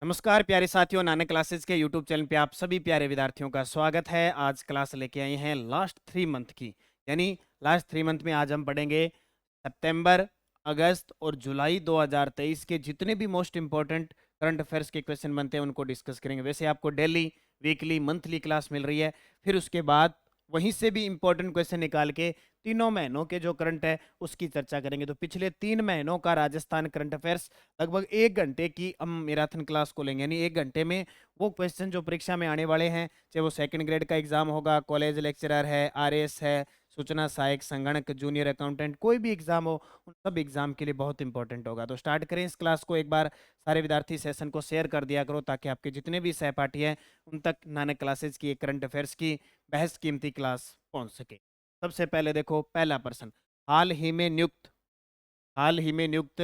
नमस्कार प्यारे साथियों, नानक क्लासेस के यूट्यूब चैनल पे आप सभी प्यारे विद्यार्थियों का स्वागत है। आज क्लास लेके आए हैं लास्ट 3 मंथ की, यानी लास्ट 3 मंथ में आज हम पढ़ेंगे सितंबर, अगस्त और जुलाई 2023 के जितने भी मोस्ट इंपॉर्टेंट करंट अफेयर्स के क्वेश्चन बनते हैं उनको डिस्कस करेंगे। वैसे आपको डेली, वीकली, मंथली क्लास मिल रही है। फिर उसके बाद वहीं से भी इंपॉर्टेंट क्वेश्चन निकाल के तीनों महीनों के जो करंट है उसकी चर्चा करेंगे। तो पिछले 3 महीनों का राजस्थान करंट अफेयर्स लगभग 1 घंटे की हम मैराथन क्लास को लेंगे, यानी 1 घंटे में वो क्वेश्चन जो परीक्षा में आने वाले हैं, चाहे वो सेकंड ग्रेड का एग्जाम होगा, कॉलेज लेक्चरर है, आरएस है, सूचना सहायक, संगणक, जूनियर अकाउंटेंट, कोई भी एग्जाम हो, उन सब एग्जाम के लिए बहुत इंपॉर्टेंट होगा। तो स्टार्ट करें इस क्लास को। एक बार सारे विद्यार्थी सेशन को शेयर कर दिया करो ताकि आपके जितने भी सहपाठी हैं उन तक नानक क्लासेज की करंट अफेयर्स की बहस कीमती क्लास पहुंच सके। सबसे पहले देखो पहला प्रश्न, हाल ही में नियुक्त हाल ही में नियुक्त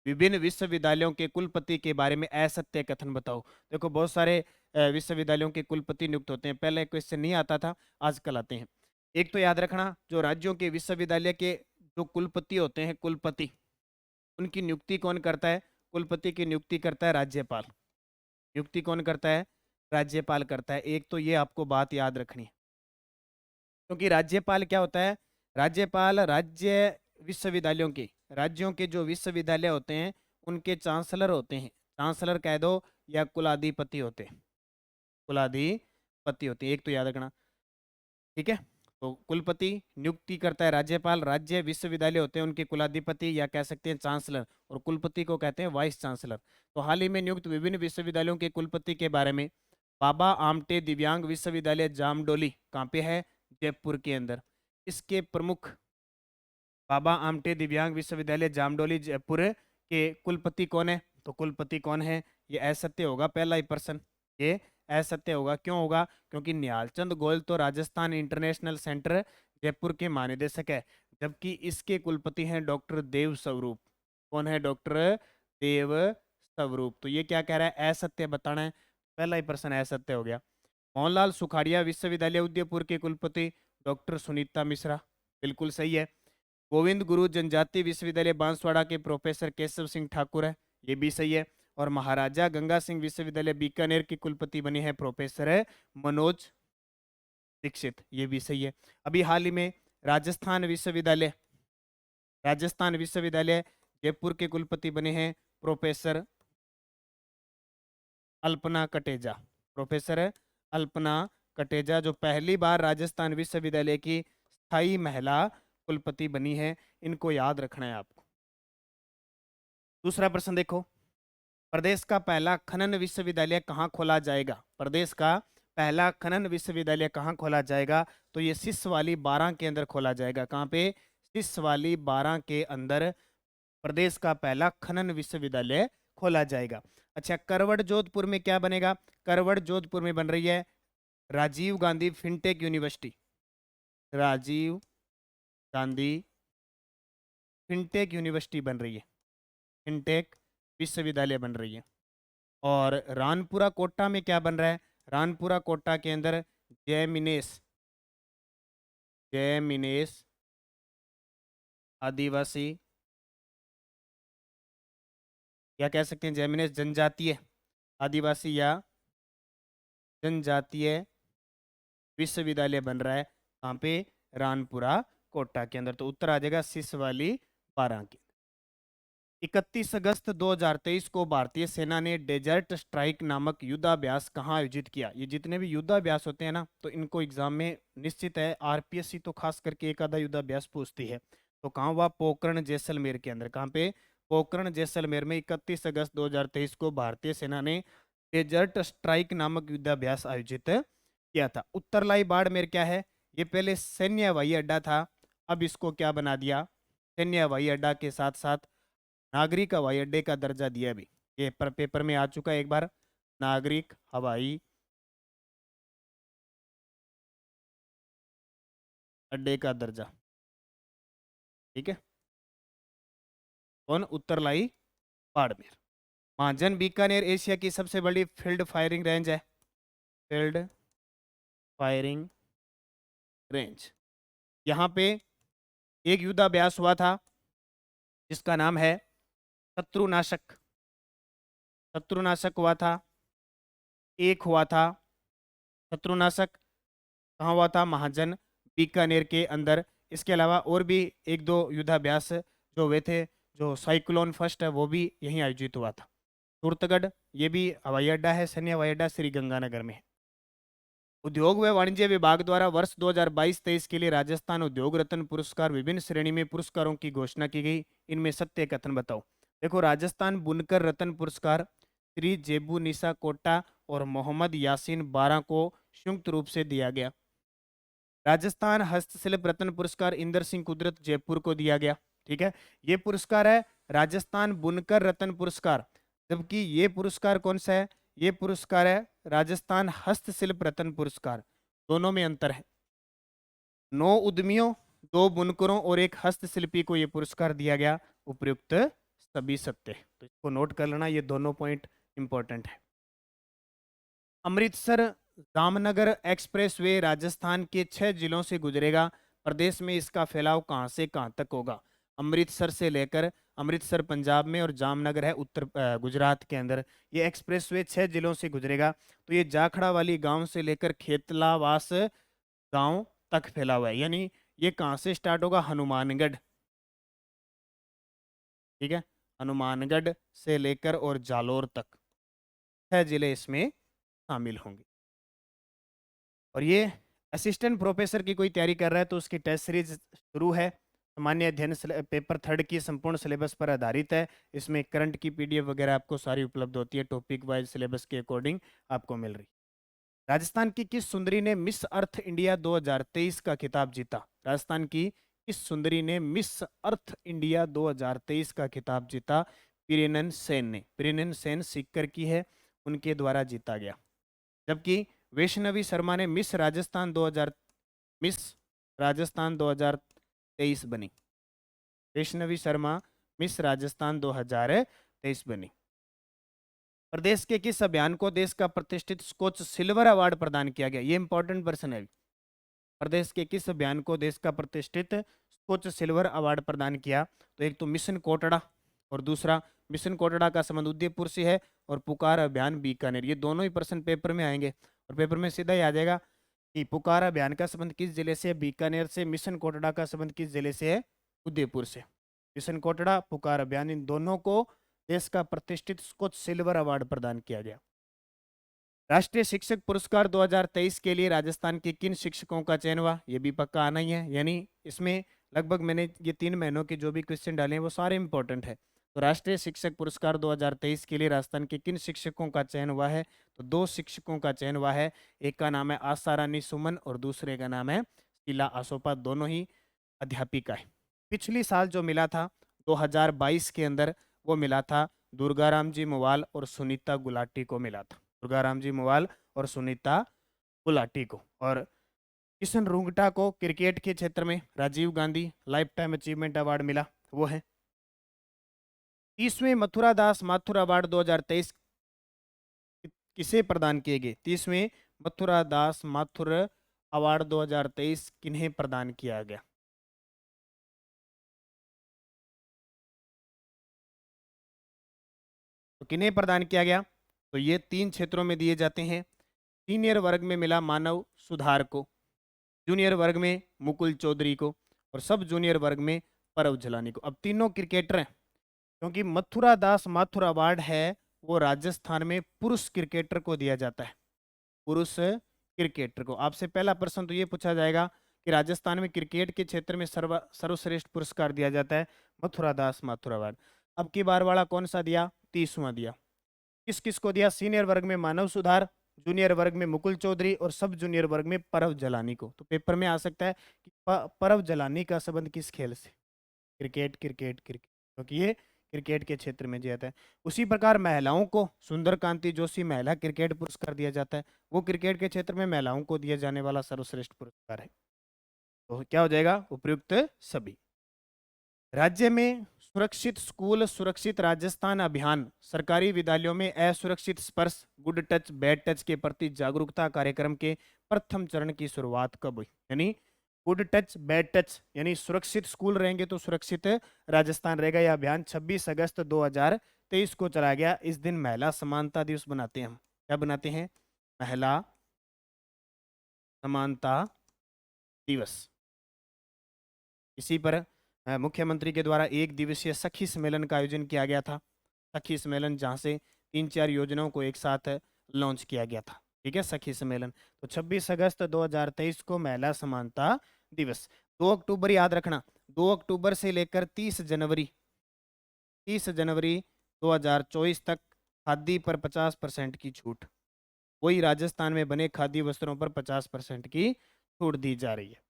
विभिन्न विश्वविद्यालयों के कुलपति के बारे में असत्य कथन बताओ। देखो बहुत सारे विश्वविद्यालयों के कुलपति नियुक्त होते हैं। पहले क्वेश्चन नहीं आता था, आजकल आते हैं। एक तो याद रखना, जो राज्यों के विश्वविद्यालय के जो कुलपति होते हैं, कुलपति, उनकी नियुक्ति कौन करता है? कुलपति की नियुक्ति करता है राज्यपाल। नियुक्ति कौन करता है? राज्यपाल करता है। एक तो ये आपको बात याद रखनी है, क्योंकि राज्यपाल क्या होता है? राज्यपाल राज्य विश्वविद्यालयों के, राज्यों के जो विश्वविद्यालय होते हैं उनके चांसलर होते हैं। चांसलर कह दो या कुलाधिपति होते हैं, कुलाधिपति होते हैं। एक तो याद रखना, ठीक है। तो कुलपति नियुक्ति करता है राज्यपाल, राज्य विश्वविद्यालय होते हैं उनके कुलाधिपति या कह सकते हैं चांसलर, और कुलपति को कहते हैं वाइस चांसलर। तो हाल ही में नियुक्त विभिन्न विश्वविद्यालयों के कुलपति के बारे में, बाबा आमटे दिव्यांग विश्वविद्यालय जामडोली कहाँ पे है? जयपुर के अंदर। इसके प्रमुख, बाबा आमटे दिव्यांग विश्वविद्यालय जामडोली जयपुर के कुलपति कौन है? तो कुलपति कौन है? ये असत्य होगा पहला ही प्रश्न, ये असत्य होगा। क्यों होगा? क्योंकि निहालचंद गोयल तो राजस्थान इंटरनेशनल सेंटर जयपुर के महानिदेशक है, जबकि इसके कुलपति हैं डॉक्टर देव स्वरूप। कौन है? डॉक्टर देव स्वरूप। तो ये क्या कह रहा है? असत्य बताना है। पहला ही प्रश्न असत्य हो गया। मोहनलाल सुखाड़िया विश्वविद्यालय उदयपुर के कुलपति डॉक्टर सुनीता मिश्रा, बिल्कुल सही है। गोविंद गुरु जनजाति विश्वविद्यालय बांसवाड़ा के प्रोफेसर केशव सिंह ठाकुर है, ये भी सही है। और महाराजा गंगा सिंह विश्वविद्यालय बीकानेर के कुलपति बने हैं प्रोफेसर है मनोज दीक्षित, ये भी सही है। अभी हाल ही में राजस्थान विश्वविद्यालय, राजस्थान विश्वविद्यालय जयपुर के कुलपति बने हैं प्रोफेसर अल्पना कटेजा, प्रोफेसर अल्पना कटेजा, जो पहली बार राजस्थान विश्वविद्यालय की स्थायी महिला कुलपति बनी है। इनको याद रखना है आपको। दूसरा प्रश्न देखो, प्रदेश का पहला खनन विश्वविद्यालय कहाँ खोला जाएगा? प्रदेश का पहला खनन विश्वविद्यालय कहाँ खोला जाएगा? तो ये सिसवाली 12 के अंदर खोला जाएगा। कहाँ पे? सिसवाली 12 के अंदर प्रदेश का पहला खनन विश्वविद्यालय खोला जाएगा। अच्छा, करवट जोधपुर में क्या बनेगा? करवट जोधपुर में बन रही है Rajiv Gandhi fintech university. Rajiv Gandhi fintech university बन रही है, फिनटेक विश्वविद्यालय बन रही है। और रानपुरा कोटा में क्या बन रहा है? रानपुरा कोटा के अंदर जयमिनेश, जयमिनेश आदिवासी, या कह सकते हैं जयमिनेश जनजातीय आदिवासी या जनजातीय विश्वविद्यालय बन रहा है। कहाँ पे? रानपुरा कोटा के अंदर। तो उत्तर आ जाएगा सिसवाली 12 के। 31 अगस्त 2023 को भारतीय सेना ने डेजर्ट स्ट्राइक नामक युद्धाभ्यास कहाँ आयोजित किया? ये जितने भी युद्धाभ्यास होते हैं ना, तो इनको एग्जाम में निश्चित है, आरपीएससी तो खास करके एक आधा युद्धाभ्यास पूछती है। तो कहाँ हुआ? पोखरण जैसलमेर के अंदर। कहाँ पे? पोखरण जैसलमेर में 31 अगस्त 2023 को भारतीय सेना ने डेजर्ट स्ट्राइक नामक युद्धाभ्यास आयोजित किया था। उत्तरलाई बाड़मेर क्या है? ये पहले सैन्य हवाई अड्डा था, अब इसको क्या बना दिया? सैन्य हवाई अड्डा के साथ साथ नागरिक हवाई अड्डे का दर्जा दिया। भी ये पेपर में आ चुका है एक बार, नागरिक हवाई अड्डे का दर्जा, ठीक है। कौन? उत्तरलाई बाड़मेर। महाजन बीकानेर एशिया की सबसे बड़ी फील्ड फायरिंग रेंज है, फील्ड फायरिंग रेंज। यहाँ पे एक युद्धाभ्यास हुआ था जिसका नाम है शत्रुनाशक, शत्रुनाशक हुआ था, एक हुआ था शत्रुनाशक, कहाँ हुआ था? महाजन, बीकानेर के अंदर। इसके अलावा और भी एक दो युद्धाभ्यास जो हुए थे, जो साइक्लोन फर्स्ट है वो भी यहीं आयोजित हुआ था। तुर्तगढ़, ये भी हवाई अड्डा है, सैन्य हवाई अड्डा श्री गंगानगर में है। उद्योग व वाणिज्य विभाग द्वारा वर्ष 2022-23 के लिए राजस्थान उद्योग रत्न पुरस्कार विभिन्न श्रेणी में पुरस्कारों की घोषणा की गई। इनमें सत्य कथन बताओ। देखो, राजस्थान बुनकर रत्न पुरस्कार श्री जेबू निशा कोटा और मोहम्मद यासीन बारा को संयुक्त रूप से दिया गया। राजस्थान हस्तशिल्प रत्न पुरस्कार इंदर सिंह कुदरत जयपुर को दिया गया। ठीक है, ये पुरस्कार है राजस्थान बुनकर रत्न पुरस्कार, जबकि ये पुरस्कार कौन सा है? ये पुरस्कार है राजस्थान हस्तशिल्प रत्न पुरस्कार। दोनों में अंतर है। 9 उद्यमियों, 2 बुनकरों और एक हस्तशिल्पी को यह पुरस्कार दिया गया। उपयुक्त सभी सत्य। तो इसको नोट कर लेना, ये दोनों पॉइंट इंपॉर्टेंट है। अमृतसर जामनगर एक्सप्रेसवे राजस्थान के 6 जिलों से गुजरेगा। प्रदेश में इसका फैलाव कहां से कहां तक होगा? अमृतसर से लेकर, अमृतसर पंजाब में और जामनगर है उत्तर गुजरात के अंदर। ये एक्सप्रेसवे 6 जिलों से गुजरेगा। तो ये जाखड़ा वाली गांव से लेकर खेतलावास गांव तक फैला हुआ है। यानी ये कहां से स्टार्ट होगा? हनुमानगढ़। ठीक है, हनुमानगढ़ से लेकर और जालोर तक 6 जिले इसमें शामिल होंगे। और ये असिस्टेंट प्रोफेसर की कोई तैयारी कर रहा है तो उसकी टेस्ट सीरीज शुरू है। सामान्य अध्ययन पेपर 3 की संपूर्ण सिलेबस पर आधारित है। इसमें करंट की पीडीएफ वगैरह आपको सारी उपलब्ध होती है, टॉपिक वाइज सिलेबस के अकॉर्डिंग आपको मिल रही। राजस्थान की किस सुंदरी ने मिस अर्थ इंडिया 2023 का खिताब जीता? राजस्थान की किस सुंदरी ने मिस अर्थ इंडिया 2023 का खिताब जीता? पिरेनन सेन ने। पिरेनन सेन सीकर की है, उनके द्वारा जीता गया। जबकि वैष्णवी शर्मा ने मिस राजस्थान 2023 बनी। वैष्णवी शर्मा मिस राजस्थान 2023 बनी। प्रदेश के किस अभियान को देश का प्रतिष्ठित स्कॉच सिल्वर अवार्ड प्रदान किया गया? ये इंपॉर्टेंट पर्सन है। प्रदेश के किस अभियान को देश का प्रतिष्ठित स्कॉच सिल्वर अवार्ड प्रदान किया? तो एक तो मिशन कोटड़ा और दूसरा मिशन कोटड़ा का संबंध उदयपुर से है और पुकार अभियान बीकानेर। ये दोनों ही प्रश्न पेपर में आएंगे और पेपर में सीधा ही आ जाएगा कि पुकार अभियान का संबंध किस जिले से है? बीकानेर से। मिशन कोटड़ा का संबंध किस जिले से है? उदयपुर से। मिशन कोटड़ा, पुकार अभियान, इन दोनों को देश का प्रतिष्ठित स्कॉच सिल्वर अवार्ड प्रदान किया गया। राष्ट्रीय शिक्षक पुरस्कार 2023 के लिए राजस्थान के किन शिक्षकों का चयन हुआ? ये भी पक्का आना ही है। यानी इसमें लगभग मैंने ये 3 महीनों के जो भी क्वेश्चन डाले हैं वो सारे इंपॉर्टेंट है। तो राष्ट्रीय शिक्षक पुरस्कार 2023 के लिए राजस्थान के किन शिक्षकों का चयन हुआ है? तो 2 शिक्षकों का चयन हुआ है। एक का नाम है आशा रानी सुमन और दूसरे का नाम है शीला आसोपा। दोनों ही अध्यापिका है। पिछली साल जो मिला था 2022 के अंदर, वो मिला था दुर्गाराम जी मुवाल और सुनीता गुलाटी को मिला था। दुर्गाराम जी मुवाल और सुनीता गुलाटी को। और किशन रुंगटा को क्रिकेट के क्षेत्र में Rajiv Gandhi life time achievement award मिला, वो है। 30वें मथुरा दास माथुर अवार्ड 2023 किसे प्रदान किए गए? 30वें मथुरा दास माथुर अवार्ड 2023 किन्हें प्रदान किया गया? तो किन्हें प्रदान किया गया? तो ये 3 क्षेत्रों में दिए जाते हैं। सीनियर वर्ग में मिला मानव सुधार को, जूनियर वर्ग में मुकुल चौधरी को और सब जूनियर वर्ग में परव झलानी को। अब तीनों क्रिकेटर हैं, क्योंकि मथुरा दास माथुर अवार्ड है वो राजस्थान में पुरुष क्रिकेटर को दिया जाता है। पुरुष क्रिकेटर को। आपसे पहला प्रश्न तो ये पूछा जाएगा कि राजस्थान में क्रिकेट के क्षेत्र में सर्वश्रेष्ठ पुरस्कार दिया जाता है मथुरा दास माथुर अवार्ड। अब की बार वाला कौन सा दिया? 30वां दिया। किस किस को दिया? सीनियर वर्ग में मानव सुधार, जूनियर वर्ग में मुकुल चौधरी और सब जूनियर वर्ग में परव जलानी को। तो पेपर में आ सकता है कि परव जलानी का संबंध किस खेल से? क्रिकेट, क्रिकेट, क्रिकेट, क्योंकि ये क्रिकेट के क्षेत्र में दिया जाता है। उसी प्रकार महिलाओं को सुंदर कांति जोशी महिला क्रिकेट पुरस्कार दिया जाता है। वो क्रिकेट के क्षेत्र में महिलाओं को दिया जाने वाला सर्वश्रेष्ठ पुरस्कार है। तो क्या हो जाएगा? उपयुक्त सभी। राज्य में सुरक्षित स्कूल सुरक्षित राजस्थान अभियान सरकारी विद्यालयों में असुरक्षित स्पर्श गुड टच बैड टच के प्रति जागरूकता कार्यक्रम के प्रथम चरण की शुरुआत कब हुई? यानी गुड टच बैड टच, यानी सुरक्षित स्कूल रहेंगे तो सुरक्षित राजस्थान रहेगा। यह अभियान 26 अगस्त 2023 को चलाया गया। इस दिन महिला समानता दिवस बनाते हैं हम। क्या बनाते हैं? महिला समानता दिवस। इसी पर मुख्यमंत्री के द्वारा 1 दिवसीय सखी सम्मेलन का आयोजन किया गया था। सखी सम्मेलन जहाँ से 3-4 योजनाओं को एक साथ लॉन्च किया गया था। ठीक है, सखी सम्मेलन। तो 26 अगस्त 2023 को महिला समानता दिवस। 2 अक्टूबर याद रखना, 2 अक्टूबर से लेकर 30 जनवरी 2024 तक खादी पर 50% की छूट। वही राजस्थान में बने खादी वस्त्रों पर 50% की छूट दी जा रही है।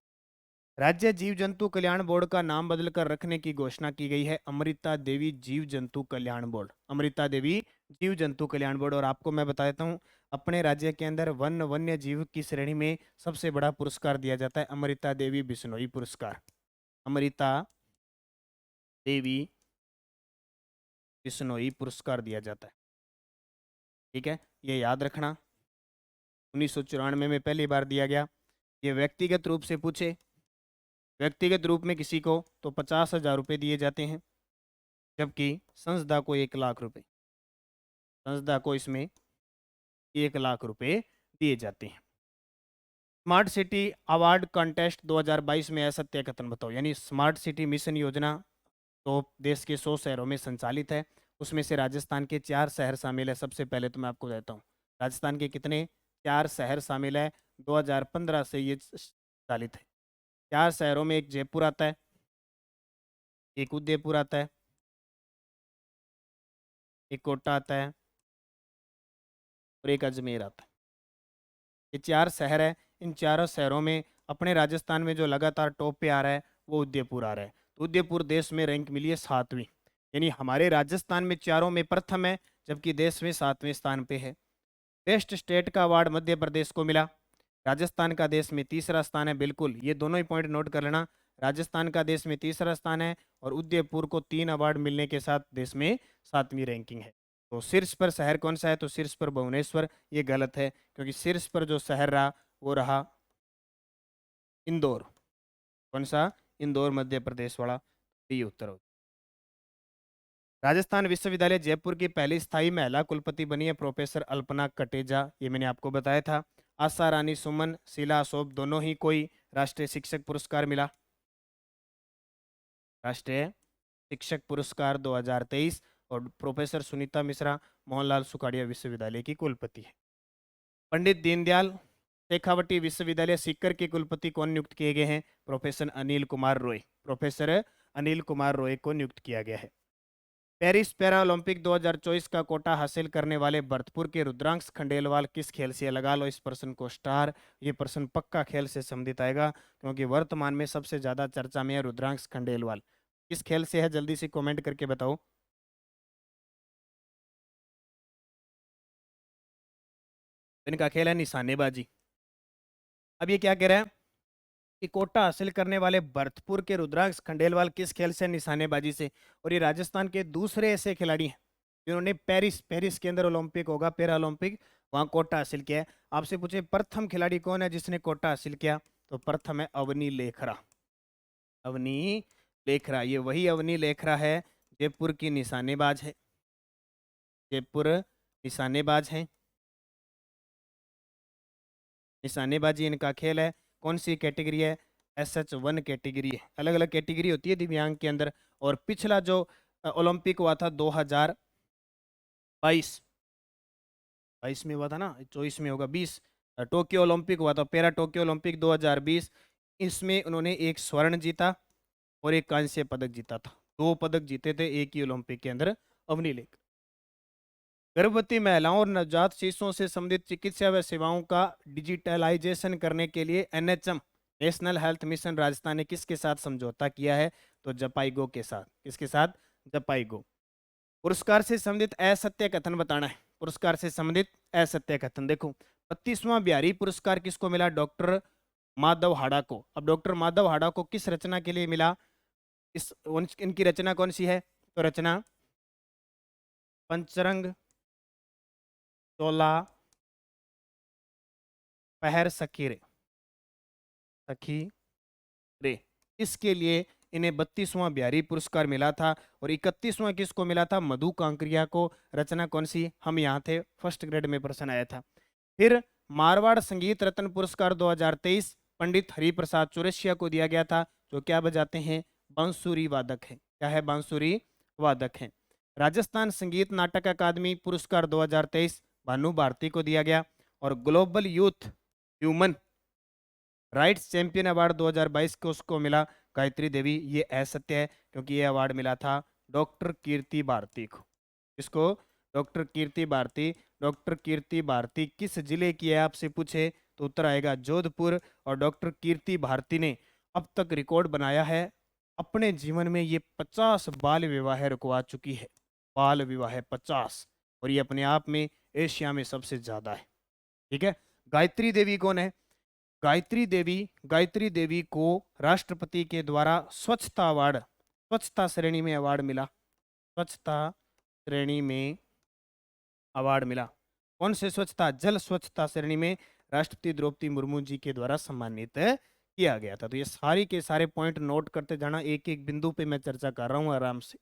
राज्य जीव जंतु कल्याण बोर्ड का नाम बदलकर रखने की घोषणा की गई है। अमृता देवी जीव जंतु कल्याण बोर्ड। अमृता देवी जीव जंतु कल्याण बोर्ड। और आपको मैं बता देता हूँ, अपने राज्य के अंदर वन्य जीव की श्रेणी में सबसे बड़ा पुरस्कार दिया जाता है अमृता देवी बिश्नोई पुरस्कार। अमृता देवी बिश्नोई पुरस्कार दिया जाता है। ठीक है, ये याद रखना। 1994 में पहली बार दिया गया। ये व्यक्तिगत रूप से पूछे, व्यक्तिगत रूप में किसी को तो 50,000 रुपये दिए जाते हैं, जबकि संस्था को 1 लाख रुपए, संस्था को इसमें 1 लाख रुपए दिए जाते हैं। स्मार्ट सिटी अवार्ड कॉन्टेस्ट 2022 में असत्य कथन बताओ। यानी स्मार्ट सिटी मिशन योजना तो देश के 100 शहरों में संचालित है। उसमें से राजस्थान के 4 शहर शामिल है। सबसे पहले तो मैं आपको बताता हूँ राजस्थान के कितने 4 शहर शामिल है। 2015 से ये संचालित है। 4 शहरों में एक जयपुर आता है, एक उदयपुर आता है, एक कोटा आता है और एक अजमेर आता है। ये 4 शहर है। इन चारों शहरों में अपने राजस्थान में जो लगातार टॉप पे आ रहा है वो उदयपुर आ रहा है। तो उदयपुर देश में रैंक मिली है 7वीं। यानी हमारे राजस्थान में चारों में प्रथम है, जबकि देश में 7वें स्थान पे है। बेस्ट स्टेट का अवार्ड मध्य प्रदेश को मिला। राजस्थान का देश में तीसरा स्थान है। बिल्कुल, ये दोनों ही पॉइंट नोट कर लेना। राजस्थान का देश में तीसरा स्थान है और उदयपुर को 3 अवार्ड मिलने के साथ देश में 7वीं रैंकिंग है। तो शीर्ष पर शहर कौन सा है? तो शीर्ष पर भुवनेश्वर। ये गलत है, क्योंकि शीर्ष पर जो शहर रहा वो रहा इंदौर। कौन सा? इंदौर, मध्य प्रदेश वाला। ये उत्तर हो। राजस्थान विश्वविद्यालय जयपुर की पहली स्थायी महिला कुलपति बनी है प्रोफेसर अल्पना कटेजा। ये मैंने आपको बताया था। आशा रानी सुमन, शीला अशोक दोनों ही कोई राष्ट्रीय शिक्षक पुरस्कार मिला। राष्ट्रीय शिक्षक पुरस्कार 2023। और प्रोफेसर सुनीता मिश्रा मोहनलाल सुखाड़िया विश्वविद्यालय की कुलपति है। पंडित दीनदयाल शेखावटी विश्वविद्यालय सीकर के कुलपति कौन नियुक्त किए गए हैं? प्रोफेसर अनिल कुमार रॉय। प्रोफेसर अनिल कुमार रॉय को नियुक्त किया गया है। पेरिस पैरा ओलंपिक 2024 का कोटा हासिल करने वाले भरतपुर के रुद्रांश खंडेलवाल किस खेल से? लगा लो इस प्रश्न को स्टार। ये प्रश्न पक्का खेल से संबंधित आएगा, क्योंकि वर्तमान में सबसे ज्यादा चर्चा में है रुद्रांश खंडेलवाल। किस खेल से है? जल्दी से कमेंट करके बताओ। इनका खेल है निशानेबाजी। अब ये क्या कह रहा है कि कोटा हासिल करने वाले भरतपुर के रुद्रांश खंडेलवाल किस खेल से? निशानेबाजी से। और ये राजस्थान के दूसरे ऐसे खिलाड़ी हैं जिन्होंने पेरिस के अंदर ओलंपिक होगा, पैरा ओलंपिक, वहां कोटा हासिल किया है। आपसे पूछे प्रथम खिलाड़ी कौन है जिसने कोटा हासिल किया? तो प्रथम है अवनी लेखरा। अवनी लेखरा, ये वही अवनी लेखरा है जयपुर की निशानेबाज है। जयपुर निशानेबाज है। निशानेबाजी इनका खेल है। कौन सी कैटेगरी है? SH1 कैटेगरी है। अलग अलग कैटेगरी होती है दिव्यांग के अंदर। और पिछला जो ओलंपिक हुआ था 2022 22 में हुआ था ना, 24 में होगा 20, टोक्यो ओलंपिक हुआ था, पैरा टोक्यो ओलंपिक 2020। इसमें उन्होंने एक स्वर्ण जीता और एक कांस्य पदक जीता था। 2 पदक जीते थे एक ही ओलंपिक के अंदर अवनी लेकर। गर्भवती महिलाओं और नवजात शिशुओं से संबंधित चिकित्सा व सेवाओं का डिजिटलाइजेशन करने के लिए NHM national health mission Rajasthan ने किसके साथ समझौता किया है? तो जपाईगो के साथ। किसके साथ? जपाईगो। पुरस्कार से संबंधित असत्य कथन बताना है। पुरस्कार से संबंधित असत्य कथन देखो। 32वां बिहारी पुरस्कार किसको मिला? डॉक्टर माधव हाड़ा को। अब डॉक्टर माधव हाड़ा को किस रचना के लिए मिला? इनकी रचना कौन सी है? तो रचना पंचरंग चोला पहर सखी रे, सखी रे। इसके लिए इन्हें 32वां बिहारी पुरस्कार मिला था और 31वां किसको मिला था? मधु कांकरिया को। रचना कौन सी? हम यहाँ थे, फर्स्ट ग्रेड में प्रश्न आया था। फिर मारवाड़ संगीत रत्न पुरस्कार 2023 पंडित हरिप्रसाद चौरसिया को दिया गया था, जो क्या बजाते हैं? बांसुरी वादक है। क्या है? बांसुरी वादक है। राजस्थान संगीत नाटक अकादमी पुरस्कार 2023 भानु भारती को दिया गया। और global youth human rights champion award 2022 को उसको मिला गायत्री देवी। ये असत्य है, क्योंकि ये अवार्ड मिला था डॉक्टर कीर्ति भारती को। इसको डॉक्टर कीर्ति भारती। डॉक्टर कीर्ति भारती किस जिले की है आपसे पूछे तो उत्तर आएगा जोधपुर। और डॉक्टर कीर्ति भारती ने अब तक रिकॉर्ड बनाया है, अपने जीवन में ये 50 बाल विवाह रुकवा चुकी है। बाल विवाह 50, और ये अपने आप में एशिया में सबसे ज्यादा है। ठीक है। गायत्री देवी कौन है? गायत्री देवी को राष्ट्रपति के द्वारा स्वच्छता अवार्ड, स्वच्छता श्रेणी में अवार्ड मिला। स्वच्छता श्रेणी में अवार्ड मिला। कौन से स्वच्छता? जल स्वच्छता श्रेणी में राष्ट्रपति द्रौपदी मुर्मू जी के द्वारा सम्मानित किया गया था। तो ये सारी के सारे पॉइंट नोट करते जाना, एक एक बिंदु पे मैं चर्चा कर रहा हूं आराम से।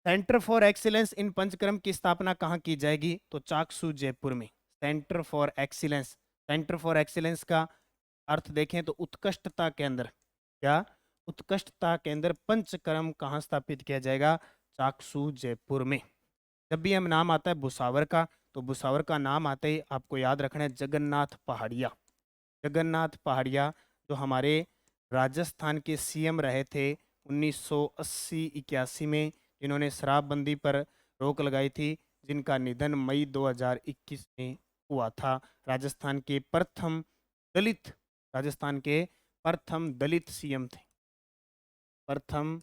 Centre for excellence in panchakarma की स्थापना कहाँ की जाएगी? तो चाकसू जयपुर में। Centre for excellence, centre for excellence का अर्थ देखें तो उत्कृष्टता केंद्र। क्या? उत्कृष्टता केंद्र पंचकर्म कहाँ स्थापित किया जाएगा? चाकसू जयपुर में। जब भी हम नाम आता है भुसावर का, तो भुसावर का नाम आते ही आपको याद रखना है जगन्नाथ पहाड़िया। जगन्नाथ पहाड़िया जो हमारे राजस्थान के सीएम रहे थे 1980-81 में, जिन्होंने शराबबंदी पर रोक लगाई थी, जिनका निधन मई 2021 में हुआ था। राजस्थान के प्रथम दलित, राजस्थान के प्रथम दलित सीएम थे, प्रथम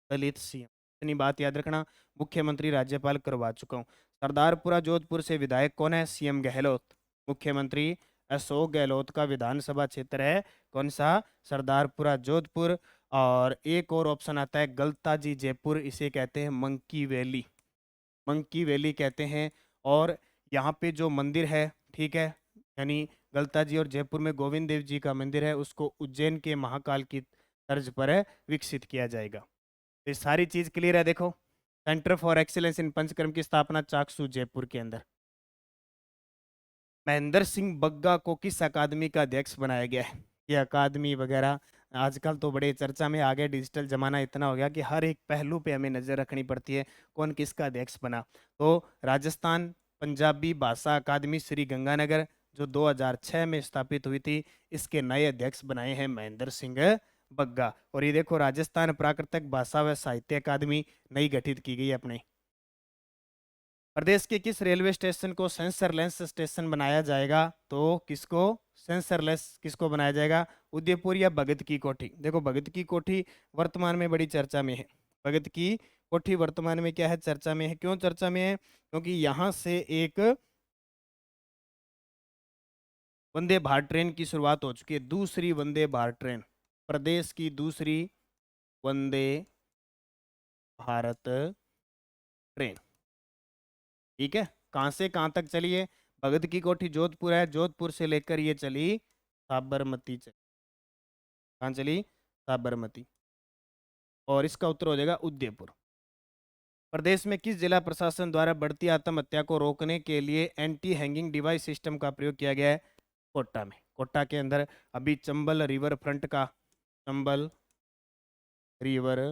दलित सीएम। इतनी बात याद रखना। मुख्यमंत्री राज्यपाल करवा चुका हूँ। सरदारपुरा जोधपुर से विधायक कौन है? सीएम गहलोत। मुख्यमंत्री अशोक गहलोत का विधानसभा क्षेत्र है कौन सा? सरदारपुरा जोधपुर। और एक और ऑप्शन आता है गलताजी जयपुर, इसे कहते हैं मंकी वैली, मंकी वैली कहते हैं। और यहाँ पे जो मंदिर है, ठीक है, यानी गलताजी और जयपुर में गोविंद देव जी का मंदिर है, उसको उज्जैन के महाकाल की तर्ज पर विकसित किया जाएगा। तो ये सारी चीज क्लियर है। देखो, centre for excellence in panchakarma की स्थापना चाकसू जयपुर के अंदर। महेंद्र सिंह बग्गा को किस अकादमी का अध्यक्ष बनाया गया है? ये अकादमी वगैरह आजकल तो बड़े चर्चा में आ गए, डिजिटल जमाना इतना हो गया कि हर एक पहलू पे हमें नजर रखनी पड़ती है कौन किसका अध्यक्ष बना। तो राजस्थान पंजाबी भाषा अकादमी श्री गंगानगर, जो 2006 में स्थापित हुई थी, इसके नए अध्यक्ष बनाए हैं महेंद्र सिंह बग्गा। और ये देखो, राजस्थान प्राकृतिक भाषा व साहित्य अकादमी नई गठित की गई अपने। प्रदेश के किस रेलवे स्टेशन को सेंसरलेस स्टेशन बनाया जाएगा? तो किसको सेंसरलेस किसको बनाया जाएगा? उदयपुर या भगत की कोठी? देखो, भगत की कोठी वर्तमान में बड़ी चर्चा में है। भगत की कोठी वर्तमान में क्या है? चर्चा में है। क्यों चर्चा में है? क्योंकि यहाँ से एक वंदे भारत ट्रेन की शुरुआत हो चुकी है, दूसरी वंदे भारत ट्रेन, प्रदेश की दूसरी वंदे भारत ट्रेन। ठीक है। कहाँ से कहाँ तक चली है? भगत की कोठी जोधपुर है, जोधपुर से लेकर ये चली साबरमती चली। कहाँ चली? साबरमती। और इसका उत्तर हो जाएगा उदयपुर। प्रदेश में किस जिला प्रशासन द्वारा बढ़ती आत्महत्या को रोकने के लिए एंटी हैंगिंग डिवाइस सिस्टम का प्रयोग किया गया है? कोटा में। कोटा के अंदर अभी चंबल रिवर फ्रंट का, चंबल रिवर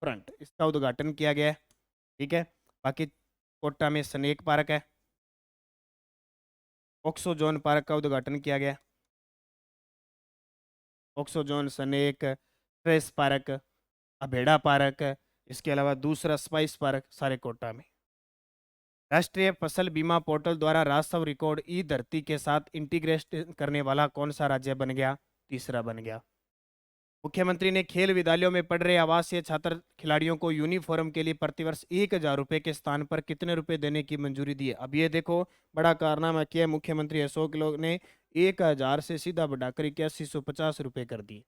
फ्रंट, इसका उद्घाटन किया गया है। ठीक है। बाकी कोटा में स्नेक पार्क है, ऑक्सो जोन पार्क का उद्घाटन किया गया। ऑक्सो जोन, स्नेक, ट्रेस पार्क, अभेड़ा पार्क, इसके अलावा दूसरा स्पाइस पार्क, सारे कोटा में। राष्ट्रीय फसल बीमा पोर्टल द्वारा राजस्व रिकॉर्ड ई धरती के साथ इंटीग्रेट करने वाला कौन सा राज्य बन गया? तीसरा बन गया। मुख्यमंत्री ने खेल विद्यालयों में पढ़ रहे आवासीय छात्र खिलाड़ियों को यूनिफॉर्म के लिए प्रतिवर्ष 1,000 रुपये के स्थान पर कितने रुपए देने की मंजूरी दी है? अब ये देखो, बड़ा कारनामा किया मुख्यमंत्री अशोक गहलोत ने, 1,000 से सीधा बढ़ाकर 8150 रुपये कर दिए।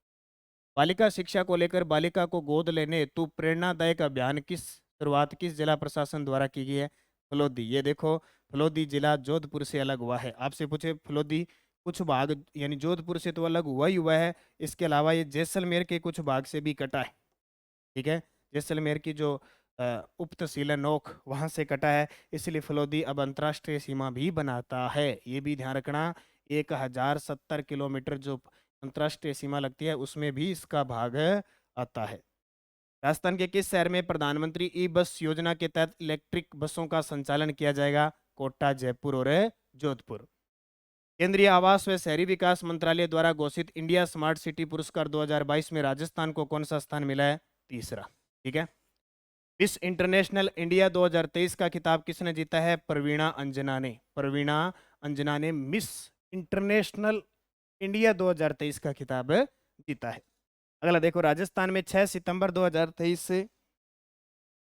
बालिका शिक्षा को लेकर बालिका को गोद लेने हेतु प्रेरणादायक अभियान किस शुरुआत किस जिला प्रशासन द्वारा की गई है? फलोदी। ये देखो, फलोदी जिला जोधपुर से अलग हुआ है। आपसे पूछे फलोदी कुछ भाग यानी जोधपुर से तो अलग हुआ है, इसके अलावा ये जैसलमेर के कुछ भाग से भी कटा है। ठीक है, जैसलमेर की जो उप तहसील है नोक, वहां से कटा है, इसलिए फलोदी अब अंतर्राष्ट्रीय सीमा भी बनाता है। ये भी ध्यान रखना, 1070 किलोमीटर जो अंतर्राष्ट्रीय सीमा लगती है उसमें भी इसका भाग आता है। राजस्थान के किस शहर में प्रधानमंत्री ई बस योजना के तहत इलेक्ट्रिक बसों का संचालन किया जाएगा? कोटा, जयपुर और जोधपुर। केंद्रीय आवास व शहरी विकास मंत्रालय द्वारा घोषित इंडिया स्मार्ट सिटी पुरस्कार 2022 में राजस्थान को कौन सा स्थान मिला है? तीसरा। ठीक है, मिस इंटरनेशनल इंडिया 2023 का खिताब किसने जीता है? प्रवीणा अंजना ने। प्रवीणा अंजना ने मिस इंटरनेशनल इंडिया 2023 का खिताब जीता है। अगला देखो, राजस्थान में 6 सितंबर 2023 से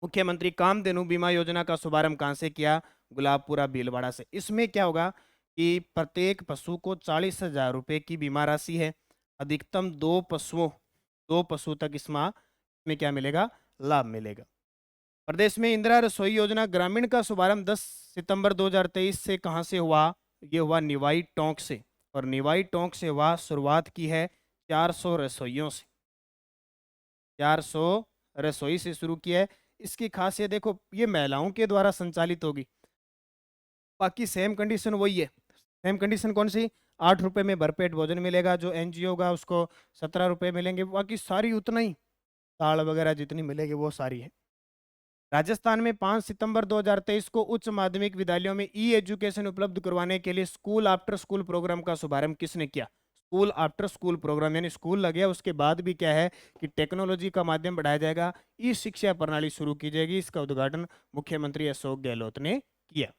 मुख्यमंत्री कामधेनु बीमा योजना का शुभारंभ कहां से किया? गुलाबपुरा भीलवाड़ा से। इसमें क्या होगा कि प्रत्येक पशु को 40,000 रुपए की बीमा राशि है। अधिकतम दो पशु तक इसमें क्या मिलेगा? लाभ मिलेगा। प्रदेश में इंदिरा रसोई योजना ग्रामीण का शुभारंभ 10 सितंबर 2023 से कहां से हुआ? ये हुआ निवाई टोंक से। और निवाई टोंक से हुआ, शुरुआत की है 400 रसोइयों से। 400 रसोई से शुरू किया है। इसकी खासियत देखो, ये महिलाओं के द्वारा संचालित होगी। बाकी सेम कंडीशन वही है। सेम कंडीशन कौन सी? 8 रुपए में भरपेट भोजन मिलेगा। जो एनजीओ होगा उसको 17 रुपए मिलेंगे। बाकी सारी उतना ही, दाल वगैरह जितनी मिलेगी वो सारी है। राजस्थान में 5 सितंबर 2023 को उच्च माध्यमिक विद्यालयों में ई एजुकेशन उपलब्ध करवाने के लिए स्कूल आफ्टर स्कूल प्रोग्राम का शुभारंभ किसने किया? स्कूल आफ्टर स्कूल प्रोग्राम, यानी स्कूल लगे उसके बाद भी क्या है कि टेक्नोलॉजी का माध्यम बढ़ाया जाएगा, ई शिक्षा प्रणाली शुरू की जाएगी। इसका उद्घाटन मुख्यमंत्री अशोक गहलोत ने किया।